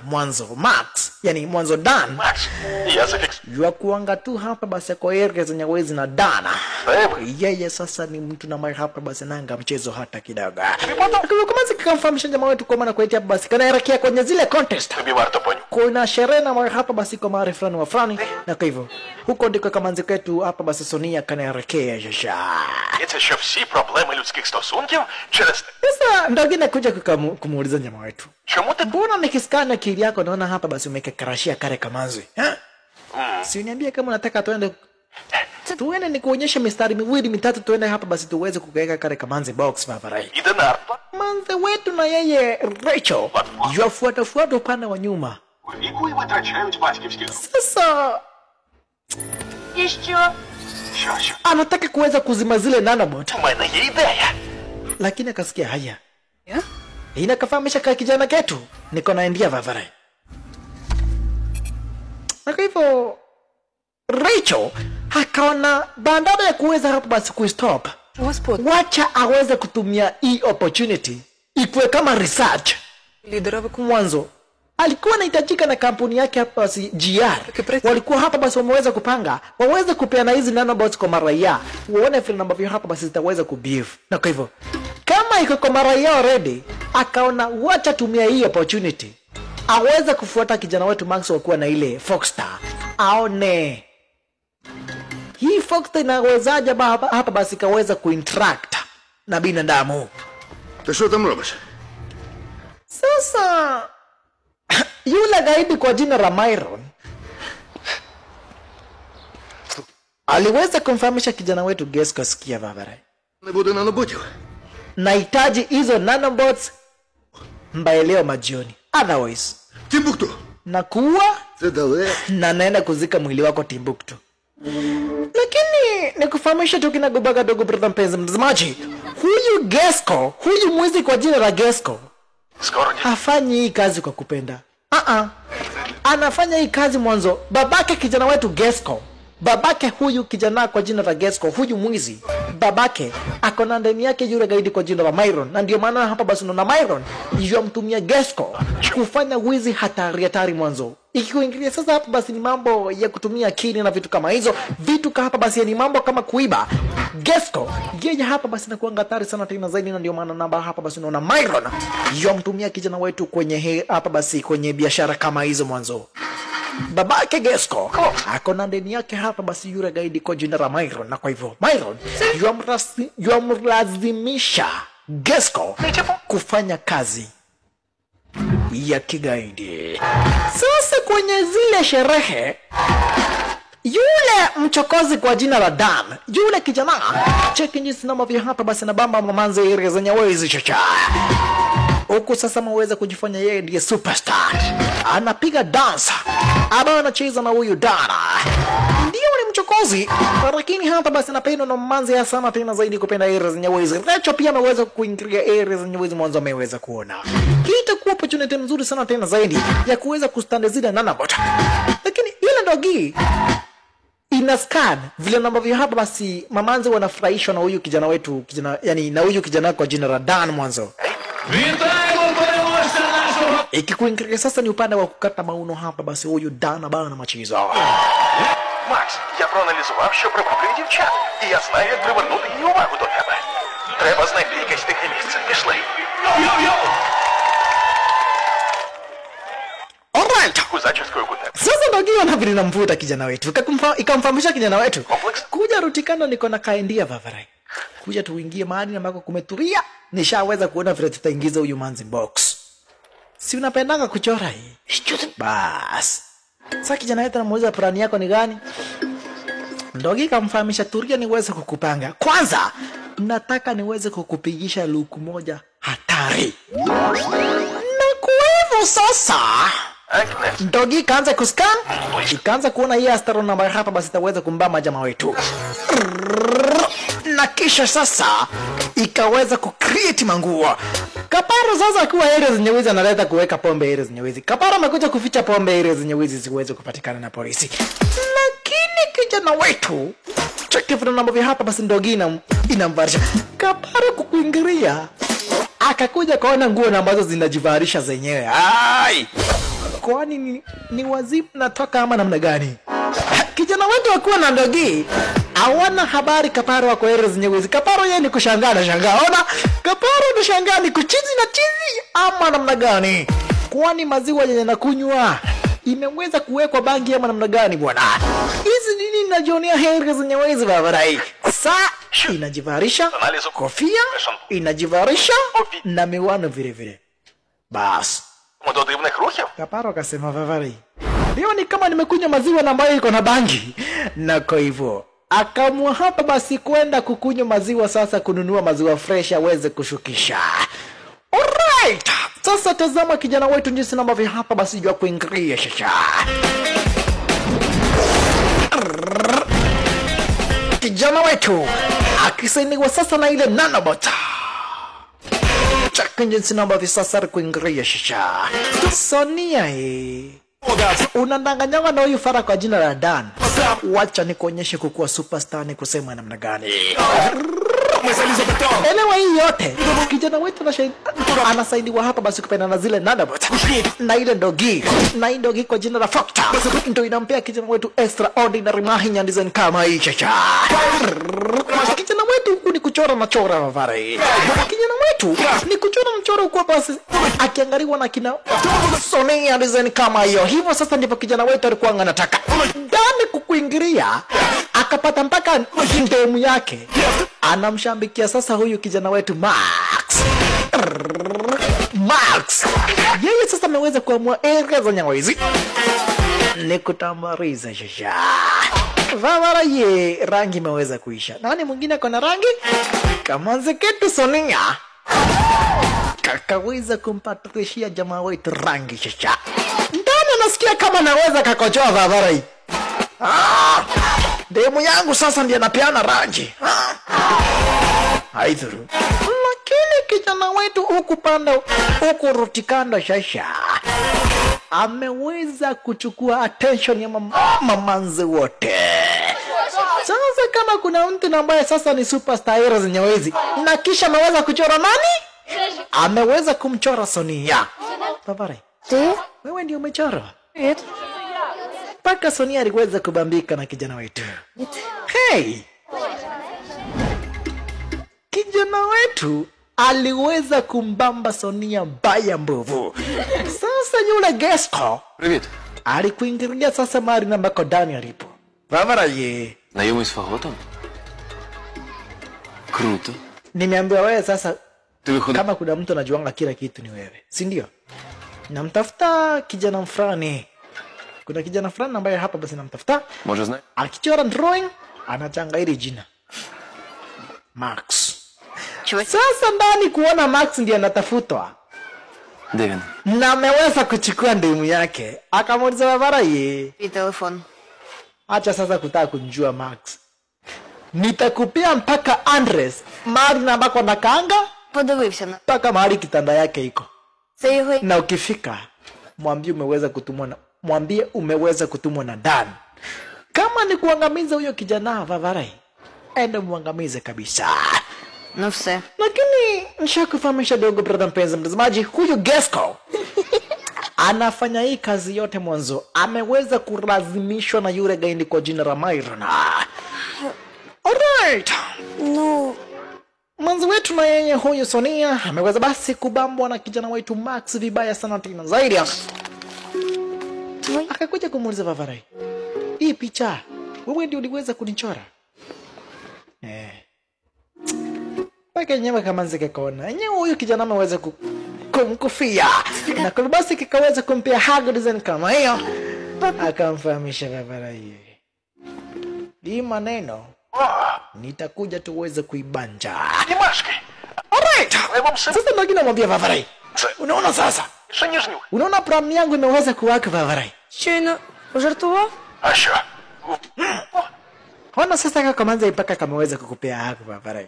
Mwanzo Max, yani mwanzo Dan Макс, я зафіксую. yua kuanga tu hapa basi kwa area zenye wezi na Dana. Yeye sasa ni mtu na hapa basi nanga mchezo hata kidogo. Kwa kama zikamfahamisha jamaa wetu kwa maana kwa hapa basi kanaelekea kwenye zile contest. Тобі варто понюхати. Kuna sherehe na hapa basi kwa mara fulani wa fulani, na kwa hivyo huko ndiko kama nziketu hapa basi Sonia kanaelekea shasha. Це що всі проблеми людських стосунків через те. Sasa ndio nakuja kumuuliza jamaa wetu. Чому ти Mbona nikiskana akili yako naona hapa basi umekekarashia kare kamanzi? Si uniambie kama unataka tuende nikuonyeshe mistari miwili mitatu tuende hapa basi tuweze kuweka kare kamanzi box Vavarai. іде нарпа? Manze wetu na yeye Rachel yuafuata upande wa nyuma. Віку і витрачають батьківські. Sasa І що? Що? anataka kuweza kuzima zile nanobot, У мене є ідея. lakini akasikia haya. Inakafahamisha kwa kijana ketu niko naendia Vavarai. Na kwa hivyo Rachel akaona bandada ya kuweza hapa basi kuistop, Господь, wacha aweze kutumia hii opportunity ikuwe kama research. лідера Mwanzo alikuwa anahitajika na kampuni yake hapa basi GR. Walikuwa hapa basi wameweza kupanga waweze kupeana hizi nanobots kwa maraia, uone vile ambavyo hapa basi zitaweza kubehave. Na kwa hivyo kama iko kwa maraia already, akaona wacha tumia hii opportunity aweze kufuata kijana wetu Max wakuwa na ile Foxstar, aone hii Foxstar inawezaje hapa basi kaweza kuinteract na binadamu. Ти що там робиш? Sasa yule gaidi kwa jina la Myron aliweza kumfahamisha kijana wetu Gesco, sikia Vavarai, Не буде наноботів. nahitaji hizo nanobots mbaye leo majioni, otherwise Тімбукту! nakuwa Це далеко. na naenda kuzika mwili wako Timbuktu. Lakini nikufahamisha tu kinagobaga dogo, brother mpenzi mtazamaji, huyu Gesco, huyu mwizi kwa jina la Gesco Скоро hafanyi hii kazi kwa kupenda. Anafanya hii kazi mwanzo babake kijana wetu Gesco, babake huyu kijana kwa jina la Gesco, huyu mwizi, babake akona ndani yake yule gaidi kwa jina la Myron, na ndio maana hapa basi unaona Myron yamtumia Gesco kufanya wizi hatari mwanzo. Ikiingilia sasa hapa basi ni mambo ya kutumia akili na vitu kama hizo, vitu kama hapa basi ni mambo kama kuiba. Gesco yeye hapa basi na kuanga hatari sana tena zaidi, na ndio maana namba hapa basi unaona Myron yamtumia kijana wetu kwenye hapa basi kwenye biashara kama hizo mwanzo. Babake Gesco akona ndani yake hapa basi yule gaidi kwa jina la Myron, na kwa hivyo Myron yamlazimisha Gesco kufanya kazi ya kigaidi. Sasa kwenye zile sherehe, yule mchokozi kwa jina la Dan, yule kijana cheki jinsi namba vya hapa basi na bamba mamanze area zenye wezi chacha huku sasa maweza kujifanya yeye ndiye superstar, anapiga dance aba anacheza na huyu Dana, ndio ni mchokozi, lakini hapa basi anapenda na mamanzi ya sana tena zaidi kupenda area zenye wezi. Rachel pia ameweza kuingilia area zenye wezi mwanzo, ameweza kuona hii itakuwa opportunity nzuri sana tena zaidi ya kuweza kustande zile nanobot. Lakini Ndogi ina scan vile ambavyo hapa basi mamanzi wanafurahishwa na huyu kijana wetu, yani na huyu kijana kwa jina la Dan mwanzo. Ikikuingiria sasa ni upande wa kukata mauno hapa basi huyu Dan bana machizo. Макс, я проаналізував, що приваблює дівчат, і я знаю, як привернути її увагу до тебе. Треба знайти якесь тихе місце. Пішли. Alright. У зачіскою куте. Sasa Ndogi wanavili na mvuta kijana wetu. Ikamfahamisha kijana wetu. Kuja rutikano niko na kaendia vavarai. Kuja tuingie mahali ambako kumetulia. Nishaweza kuona vile tutaingiza huyu manzi box. Si unapendanga kuchora hii? Bas. Sasa kijana wetu anamuuliza plani yako ni gani? Ndogi kamfahamisha tulia niweze kukupanga. Kwanza nataka niweze kukupigisha luku moja hatari. Na kwa hivyo sasa Ndogi kaanza kuscan, ikaanza kuona hii astro ambayo hapa basi itaweza kumbama jamaa wetu. Na kisha sasa ikaweza kucreate manguo. Kaparo sasa akiwa area zenye wizi analeta kuweka pombe area zenye wizi. Kaparo amekuja kuficha pombe area zenye wizi siweze kupatikana na polisi. Lakini kijana wetu cheki vile ambavyo hapa basi Ndogi inamvarisha. Kaparo kukuingilia akakuja kaona nguo ambazo zinajivarisha zenyewe. Ai! Kwani ni wazimu natoka ama namna gani? Kijana wetu akuwa na Ndogi hawana habari Kaparo wako area zenye wizi. Kaparo yeye ni kushangaa na shangaa. Ona Kaparo ni shangaa ni kuchizi na chizi ama namna gani? Kwani maziwa yenye nakunywa imeweza kuwekwa bangi ama namna gani bwana? Hizi nini ninajionea area zenye wizi baba hii? Saa inajivarisha kofia, inajivarisha na miwano vile vile. Bas. До дивних рухів? Kaparo akasema Vavari, leo ni kama nimekunywa maziwa na ambayo iko na bangi. Na kwa hivyo akaamua hapa basi kwenda kukunywa maziwa sasa, kununua maziwa fresh aweze kushukisha. Alright. Sasa tazama kijana wetu jinsi ambavyo hapa basi jua kuingilia shasha. Kijana wetu akisainiwa sasa na ile nanobot. Chaka jinsi ambavyo sasa kuingilia shasha. Sonia unadanganywa na huyu fara kwa jina la Dan. Wacha nikuonyeshe kukuwa superstar ni kusema namna gani. Elewa hii yote kijana wetu anasaidiwa hapa basi kupenda na zile nanobot na ile Ndogi na Ndogi kwa jina la Factor ndio inampea kijana wetu extraordinary mahinya design kama hii chacha. Kijana wetu huku ni kuchora na chora mavare. Kijana wetu ni kuchora mchoro kwa basi akiangaliwa na kina Sonia design kama hiyo. Hivyo sasa ndipo kijana wetu alikuwa anataka ndani kukuingilia akapata mpaka ndemu yake. Anamshambikia sasa huyu kijana wetu Max. Yeye sasa ameweza kuamua area za nyawezi ni kutambariza shasha. Vavara ye rangi imeweza kuisha. Nani mwingine ako na rangi? Kama Zeketu Sonia kakaweza kumpatrishia jamaa wetu rangi shasha. Ndani nasikia kama naweza kakojoa Vavara hii. Demu yangu sasa ndiye anapeana rangi. Haidhuru. Lakini kijana wetu huku panda huku rutikando shasha ameweza kuchukua attention ya mamanzi wote. Sasa kama kuna mtu ambaye sasa ni superstar hero zenye wezi na kisha ameweza kuchora nani? Ameweza kumchora Sonia. Babare. Wewe ndio umechora? Paka Sonia aliweza kubambika na kijana wetu. Hey! Kijana wetu aliweza kumbamba Sonia baya mbovu. Sasa yule Gesko Привіт. alikuingilia sasa mahali ambako Dani alipo. Vavara ye. Знайомий з Фаготом? Круто. Nimeambiwa wewe sasa Ти виходить. kama kuna mtu anajuanga kila kitu ni wewe. Si ndio? Namtafuta kijana fulani. Kuna kijana fulani ambaye hapa basi namtafuta. Може, знає? Akichora drawing anachanga ile jina Max. Sasa ndani kuona Max ndiye anatafutwa. Де він? Na ameweza kuchukua ndimu yake. Akamuuliza Vavara ye. Твій телефон. Acha sasa kutaka kunjua Max. Nitakupia mpaka address mahali na ambako nakaanga Подивився на. mpaka mahali kitanda yake iko. Це його. Na ukifika mwambie umeweza kutumwa na mwambie umeweza kutumwa na Dan. Kama ni kuangamiza huyo kijana Vavarai, ende muangamize kabisa. Ну все. Lakini nishakufahamisha dogo brother mpenzi mtazamaji, huyu Gesco anafanya hii kazi yote mwanzo. Ameweza kulazimishwa na yule gaindi kwa jina la Myrna. Alright. Ну, Mwanzo wetu na yeye huyu Sonia ameweza basi kubambwa na kijana wetu Max vibaya sana tena zaidi. Akakuja kumuuliza Vavarai, hii picha wewe ndio uliweza kunichora? Paka nyewe kama nzike kona. Nyewe huyu kijana ameweza kumkufia. Na kwa basi kikaweza kumpea hug design kama hiyo. Akamfahamisha Vavarai, hii maneno nitakuja tuweze kuibanja. Німашки. Alright. Вам все Sasa ndio namwambia Vavarai. Unaona sasa? ще ніжню. Unaona plan yangu imeweza kuwaka Vavarai. Щойно пожартував? А що? Ona sasa kama mpaka kameweza kukupea hug Vavarai.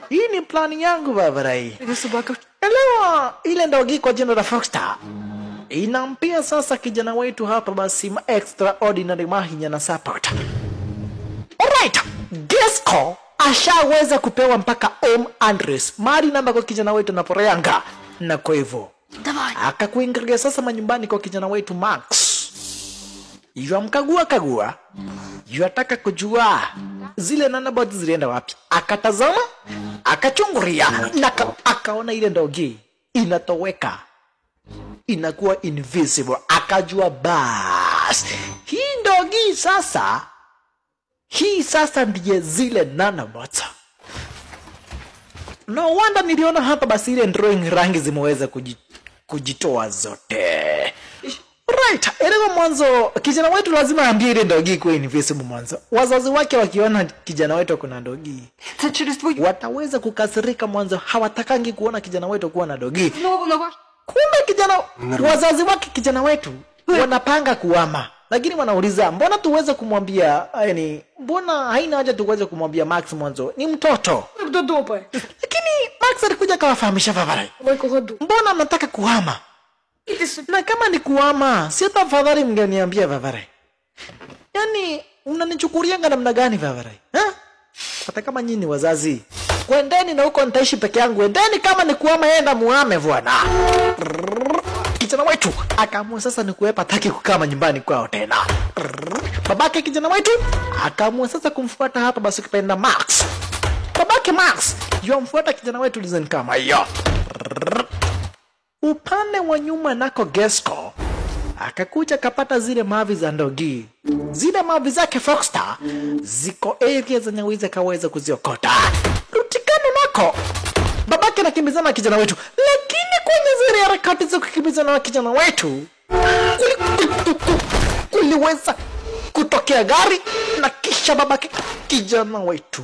Hii ni plan yangu Vavarai. Іди, собака. Elewa ile ndogi kwa jina la Foxstar. Inampia sasa kijana wetu hapa basi extraordinary mahinya na support. Alright. Gesco ashaweza kupewa mpaka Andres. Mari namba kwa kijana wetu na Poreanga. Na kwa hivyo akakuingilia sasa manyumbani kwa kijana wetu Max. Yua mkagua. Yuataka kujua zile nanobots zilienda wapi. Akatazama, akachunguria na akaona ile ndogi inatoweka, inakuwa invisible. Akajua bas, hii sasa ndiye zile nanobots. No wonder niliona hapa basi ile drawing rangi zimeweza kujitoa zote. Right, elewa mwanzo kijana wetu lazima aambie ile ndogi kwa invisible mwanzo. Wazazi wake wakiona kijana wetu kuna ndogi, Це через твою... wataweza kukasirika mwanzo, hawatakangi kuona kijana wetu kuwa na dogi. Знову на ваш... Kumbe wazazi wake kijana wetu wanapanga kuama. Lakini wanauliza, mbona tuweze kumwambia, yani mbona haina haja tuweze kumwambia Max mwanzo, ni mtoto. До дупи. Lakini Max alikuja kawafahamisha Vavarai, mbona mnataka kuhama? Na kama ni kuhama, si tafadhali mngeniambia Vavarai. Yani mnanichukulianga namna gani Vavarai? Hata kama nyinyi wazazi, kwendeni na huko nitaishi peke yangu. Endeni, kama ni kuhama yenda muhame bwana. Kijana wetu akaamua sasa ni kuepa, taki kukama nyumbani kwao tena. Babake kijana wetu akaamua sasa kumfuata hapa basi kipenda Max. Babake Max yomfuata kijana wetu design kama hiyo. Upande wa nyuma nako Gesco akakuja kapata zile mavi za ndogi. Zile mavi zake Foxstar ziko area zenye wizi kaweza kuziokota. Rutikano nako babake nakimbizana na kijana wetu, lakini kwenye zile harakati za kukimbizana na kijana wetu kuliweza kutokea gari na kisha babake kijana wetu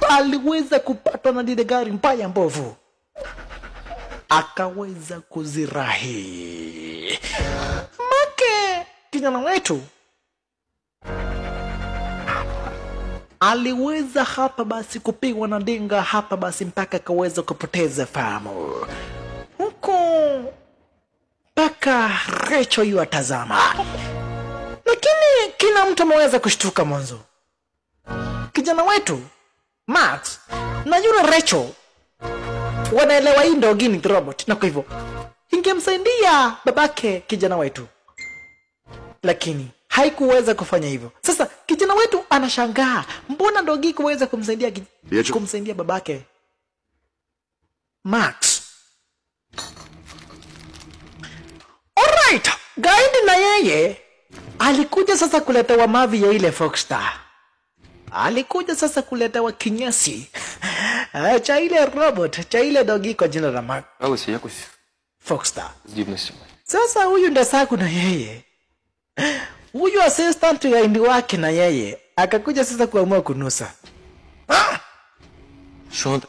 aliweza kupatwa na lile gari mbaya mbovu, akaweza kuzirahi. Make kijana wetu aliweza hapa basi kupigwa na dinga hapa basi mpaka akaweza kupoteza fahamu. Huko mpaka Recho yu atazama, lakini kila mtu ameweza kushtuka mwanzo. Kijana wetu Max na yule Recho wanaelewa hii ndogi ni robot, na kwa hivyo ingemsaidia babake kijana wetu, lakini haikuweza kufanya hivyo. Sasa kijana wetu anashangaa, mbona ndogi kuweza kumsaidia babake Max. Alright, gaidi na yeye alikuja sasa kuletewa mavi ya ile Foxstar. Alikuja sasa kuletewa kinyesi cha ile robot, cha ile dogi kwa jina la Max. Алися якось Foxstar. здібностями. Sasa huyu Ndasaku na yeye, huyu assistant ya indi wake na yeye akakuja sasa kuamua kunusa. Що?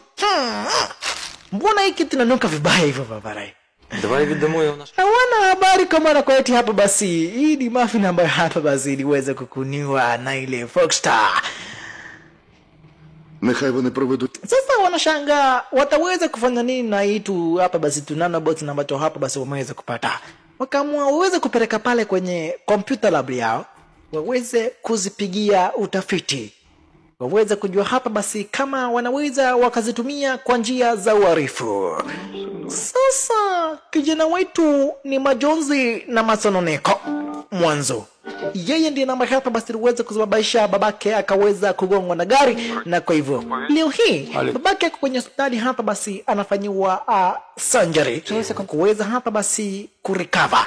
Mbona hiki tunanuka vibaya hivyo Vavarai? Давай віддамо його наш. Hawana habari kama na kweti hapa basi. Hii ni muffin ambayo hapa basi iliweza kukuniwa na ile Foxstar. Нехай вони проведуть. Sasa wanashangaa wataweza kufanya nini na itu hapa basi nanobots na ambacho hapa basi wameweza kupata. Wakaamua waweze kupeleka pale kwenye computer lab yao, waweze kuzipigia utafiti, waweze kujua hapa basi kama wanaweza wakazitumia kwa njia za uhalifu. Sasa kijana wetu ni majonzi na masononeko mwanzo. Yeye ndiye namba hapa basi uweze kusababisha babake akaweza kugongwa na gari, na kwa hivyo leo hii babake ako kwenye hospitali hapa basi anafanyiwa surgery kuweza hapa basi kurecover.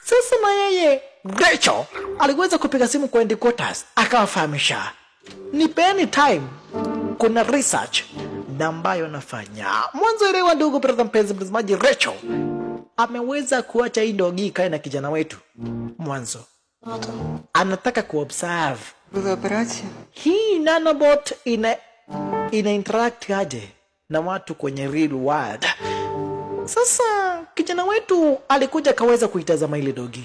Sasa na yeye Rachel aliweza kupiga simu kwa headquarters akawafahamisha, nipeni time, kuna research ambayo nafanya. Mwanzo elewa ndugu brother mpenzi mtazamaji, Rachel ameweza kuacha hii dogi kae na kijana wetu. Mwanzo anataka kuobserve hii nanobot ina interact aje na watu kwenye real world. Sasa kijana wetu alikuja kaweza kuitazama ile dogi,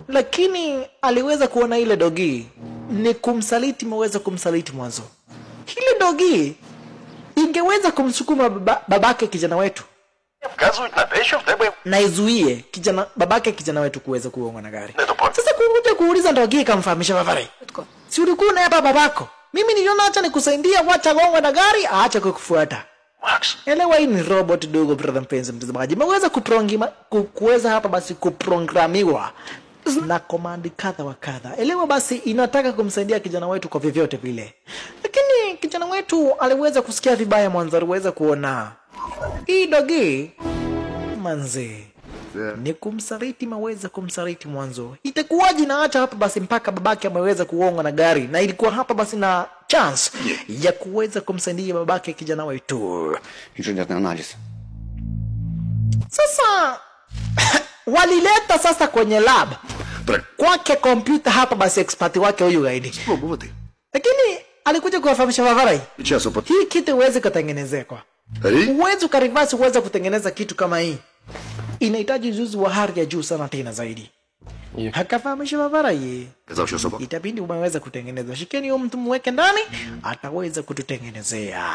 lakini aliweza kuona ile dogi ni kumsaliti, meweza kumsaliti mwanzo. Ile dogi ingeweza kumsukuma babake kijana wetu na izuie babake kijana wetu kuweza kuongwa na gari. Sasa kuja kuuliza dogi kamfahamisha babare, si ulikuwa na hapa babako, mimi niliona acha nikusaidia, wacha gongwa na gari, aacha kukufuata. Max, elewa hii ni robot dogo brother mpenzi mtazamaji, imeweza kuweza hapa basi kuprogramiwa na command kadha wa kadha. Elewa basi inataka kumsaidia kijana wetu kwa vyovyote vile. Lakini kijana wetu aliweza kusikia vibaya mwanzo, aliweza kuona hii dogi manze ni kumsaliti, maweza kumsaliti mwanzo. Itakuwaje na acha hapa basi mpaka babake ameweza kuongwa na gari, na ilikuwa hapa basi na chance ya kuweza kumsaidia babake kijana wetu. Sasa walileta sasa kwenye lab kwake computer hapa basi expert wake huyu gaidi. Lakini alikuja kuwafahamisha Vavarai, hii kitu uweze kutengenezeka. Uweze ukarivasi uweze kutengeneza kitu kama hii, inahitaji ujuzi wa hali ya juu sana tena zaidi. Hakafahamisha Vavarai, itabidi umeweza kutengeneza. Shikeni huyo mtu mweke ndani, ataweza kututengenezea.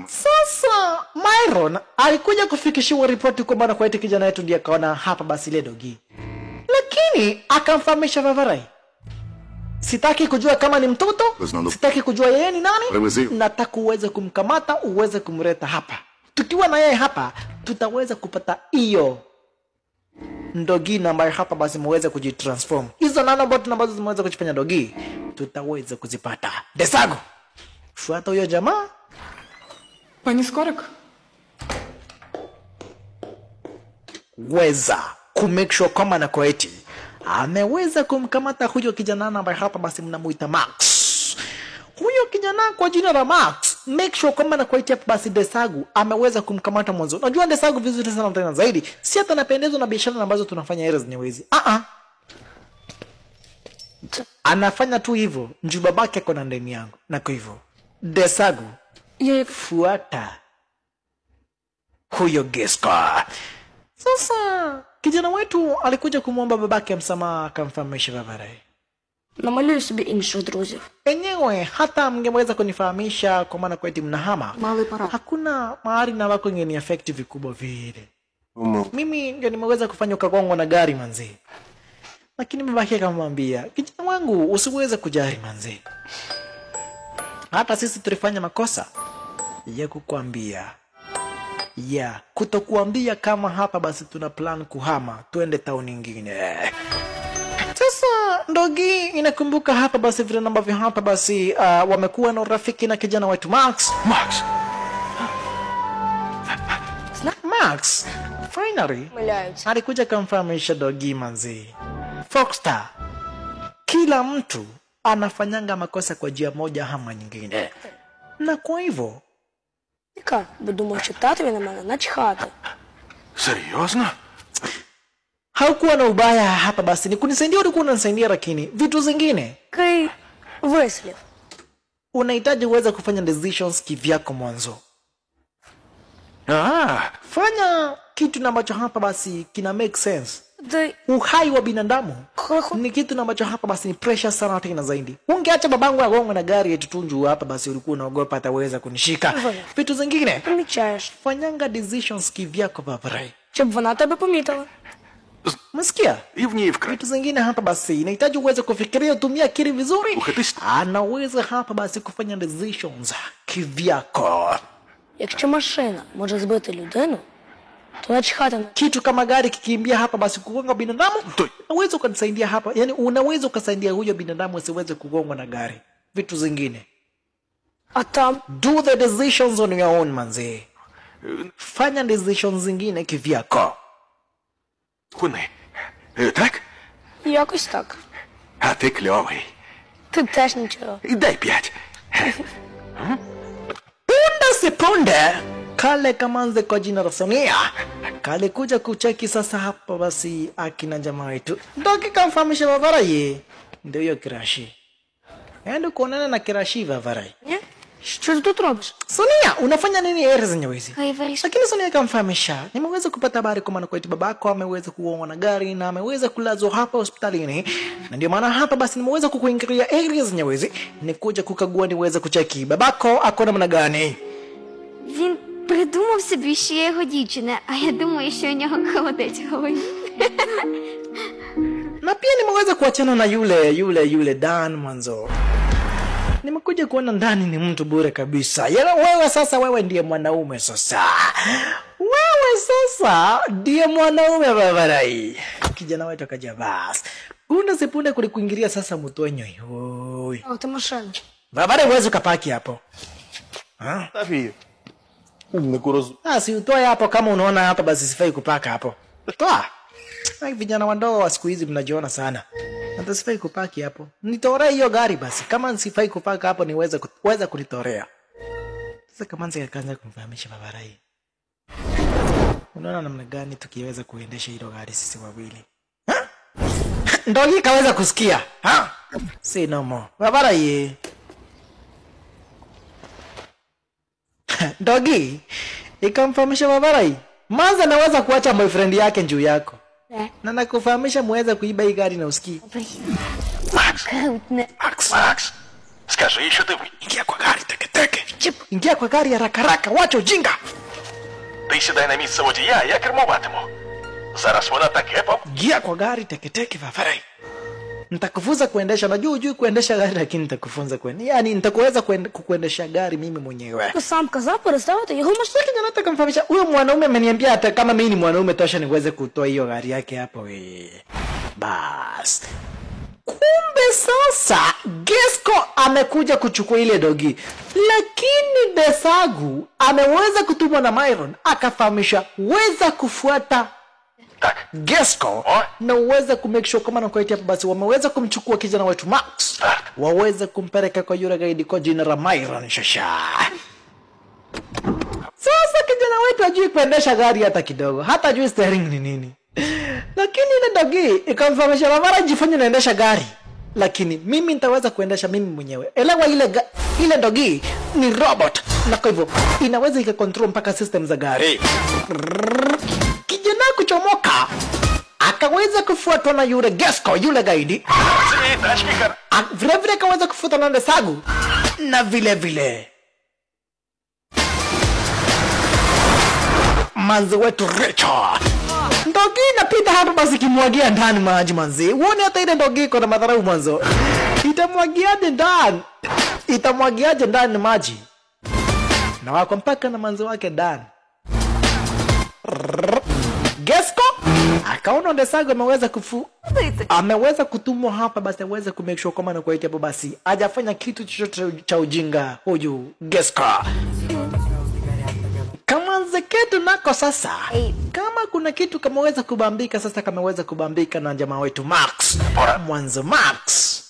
Sasa Myron alikuja kufikishiwa ripoti kwamba na kwa kijana wetu ndiye akaona hapa basi ile dogi. Lakini akamfahamisha Vavarai, sitaki kujua kama ni mtoto, sitaki kujua yeye ni nani, nataka uweze kumkamata, uweze kumleta hapa. Tukiwa na yeye hapa tutaweza kupata hiyo dogi na ambayo hapa basi muweze kujitransform. Hizo nanobot ambazo zimeweza kujifanya dogi tutaweza kuzipata. Desago, fuata huyo jamaa. Pani Скорик, weza kumake sure kama na koeti ameweza kumkamata huyo kijana ambaye hapa basi mnamuita Max. Huyo kijana kwa jina la Max, make sure kama na koeti hapa basi Desagu ameweza kumkamata mwanzo. Unajua Desagu vizuri sana tena zaidi, si hata napendezwa na biashara ambazo tunafanya errors nyewezi. Anafanya tu hivyo njoo babake ako na ndani yangu, na kwa hivyo Desagu fuata huyo Geska. Sasa kijana wetu alikuja kumwomba babake msamaha, akamfahamisha Vavarai, Намалюю собі інших друзів. enyewe hata mngeweza kunifahamisha kwa maana kwa eti mnahama, hakuna mahali na wako ingeni affect vikubwa vile. Mimi ndio nimeweza kufanya ukagongwa na gari manzi. Lakini babake akamwambia, kijana wangu usiweze kujali manzi, hata sisi tulifanya makosa ya kukuambia, ya kutokuambia kama hapa basi tuna plan kuhama tuende town nyingine. Sasa ndogi inakumbuka hapa basi vile ambavyo hapa basi wamekuwa na urafiki na kijana wetu Max. Max finally alikuja kumfahamisha dogi manzi, Foxstar, kila mtu anafanyanga makosa kwa njia moja ama nyingine, na kwa hivyo Бо думав, що татові на мене начхати. Серйозно? haukuwa na ubaya hapa basi, ni kunisaidia, ulikuwa unanisaidia, lakini vitu zingine Такий вислів. unahitaji uweze kufanya decisions kivyako mwanzo. Fanya kitu ambacho hapa basi kina make sense Uhai wa binadamu ni kitu ambacho hapa basi ni pressure sana tena zaidi. Ungeacha babangu agonge na gari yetu tunju hapa basi ulikuwa unaogopa ataweza kunishika. Vitu zingine. Fanyanga decisions kivyako babarai. Щоб вона тебе помітила. Msikia? І в ній вкрай. Vitu zingine hapa basi inahitaji uweze kufikiria, tumia akili vizuri. Anaweza hapa basi kufanya decisions kivyako. Якщо машина може збити людину, то начхати на Kitu kama gari kikimbia hapa basi kugonga binadamu, unaweza ukasaidia hapa. Yani unaweza ukasaidia huyo binadamu asiweze kugongwa na gari. Vitu zingine. А там Do the decisions on your own, manzi. Fanya decisions zingine kivyako. Хуни. Так? якось так. А ти кльовий. Ти теж нічого. І дай 5. Punde si punde kale kamanze kwa jina la Sonia kale kuja kucheki sasa hapa basi akina jamaa wetu ndoki kamfahamisha Vavarai ndio hiyo Kirashi. Endo kuonana na Kirashi Vavarai. Що ти тут робиш? Sonia, unafanya nini ere zenye wizi? Kaivarisha. Lakini Sonia kamfahamisha, nimeweza kupata habari kwa maana kwa eti babako ameweza kuongwa na gari na ameweza kulazwa hapa hospitalini. Na ndio maana hapa basi nimeweza kukuingilia area zenye wizi, nikuja kukagua niweze kucheki babako ako namna gani. Він придумав собі, що я його дівчина, а я думаю, що у нього холодець в голові. Na pia nimeweza kuachana na yule Dan mwanzo. Nimekuja kuona ndani ni mtu bure kabisa. Yala wewe sasa, wewe ndiye mwanaume sasa. Wewe sasa ndiye mwanaume Vavarai. Kijana wetu akaja basi. Punde sipunde kulikuingilia sasa mtonyo. Oi. А ти машина. Vavarai wewe ukapaki hapo. Ha? Tafi. Umekurozu. Si utoe hapo kama unaona hapa basi sifai kupaka hapo. Toa. Hai vijana wandogo wa siku hizi mnajiona sana. Hata sifai kupaki hapo. Nitorea hiyo gari basi. Kama sifai kupaka hapo niweze kunitorea. Sasa kama nzi akaanza kumfahamisha Vavarai. Unaona namna gani tukiweza kuendesha hilo gari sisi wawili? Ha? Ndogi kaweza kusikia. Ha? Say no more. Vavarai. Ndogi ikamfahamisha Vavarai. Manza naweza kuacha boyfriend yake juu yako. Na nakufahamisha muweza kuiba hii gari na usikii. Макс, скажи, що ти Ingia kwa gari teke. Ingia kwa gari haraka, wacha ujinga. Ти сідай на місце водія, я кермуватиму. Зараз вона таке Ingia kwa gari teke Vavarai. Nitakufunza kuendesha, najua hujui kuendesha gari lakini nitakufunza kuendesha. Yaani nitakuweza kuendesha gari mimi mwenyewe. Ти сам казав переставити його машину. Lakini nataka kumfahamisha huyo mwanaume ameniambia hata kama mimi ni mwanaume tosha niweze kutoa hiyo gari yake hapo we. Bas. Kumbe sasa Gesco amekuja kuchukua ile dogi. Lakini Desagu ameweza kutumwa na Myron akafahamisha weza kufuata Gesco na uweze kumake sure kama nakuaitia hapa basi wameweza kumchukua kijana wetu Max. Waweze kumpeleka kwa yule gaidi kwa jina la Myron shasha. Sasa kijana wetu hajui kuendesha gari hata kidogo. Hata hajui steering ni nini. Lakini ile dogi ikamfahamisha Vavarai jifanye naendesha gari. Lakini mimi nitaweza kuendesha mimi mwenyewe. Elewa ile dogi ni robot. Na kwa hivyo inaweza ikakontrol mpaka system za gari. Kijana kuchomoka akaweza kufuatwa na yule Gesco, yule gaidi. Vile akaweza kufuatwa na Desagu. Na vile manzi wetu Richard. Ndogi inapita hapa basi kimwagia ndani maji manzi. Uone hata ile ndogi iko na madharau mwanzo. Itamwagiaje ndani maji? Na wako mpaka na manzi wake ndani. Gesco akaona Desagu ameweza kutumwa hapa basi aweze kumake sure kama anakuwa hapo basi hajafanya kitu chochote cha ujinga huyu Gesco. Kama nzeketu nako sasa kama kuna kitu kameweza kubambika sasa kameweza kubambika na jamaa wetu Max. Mwanzo Max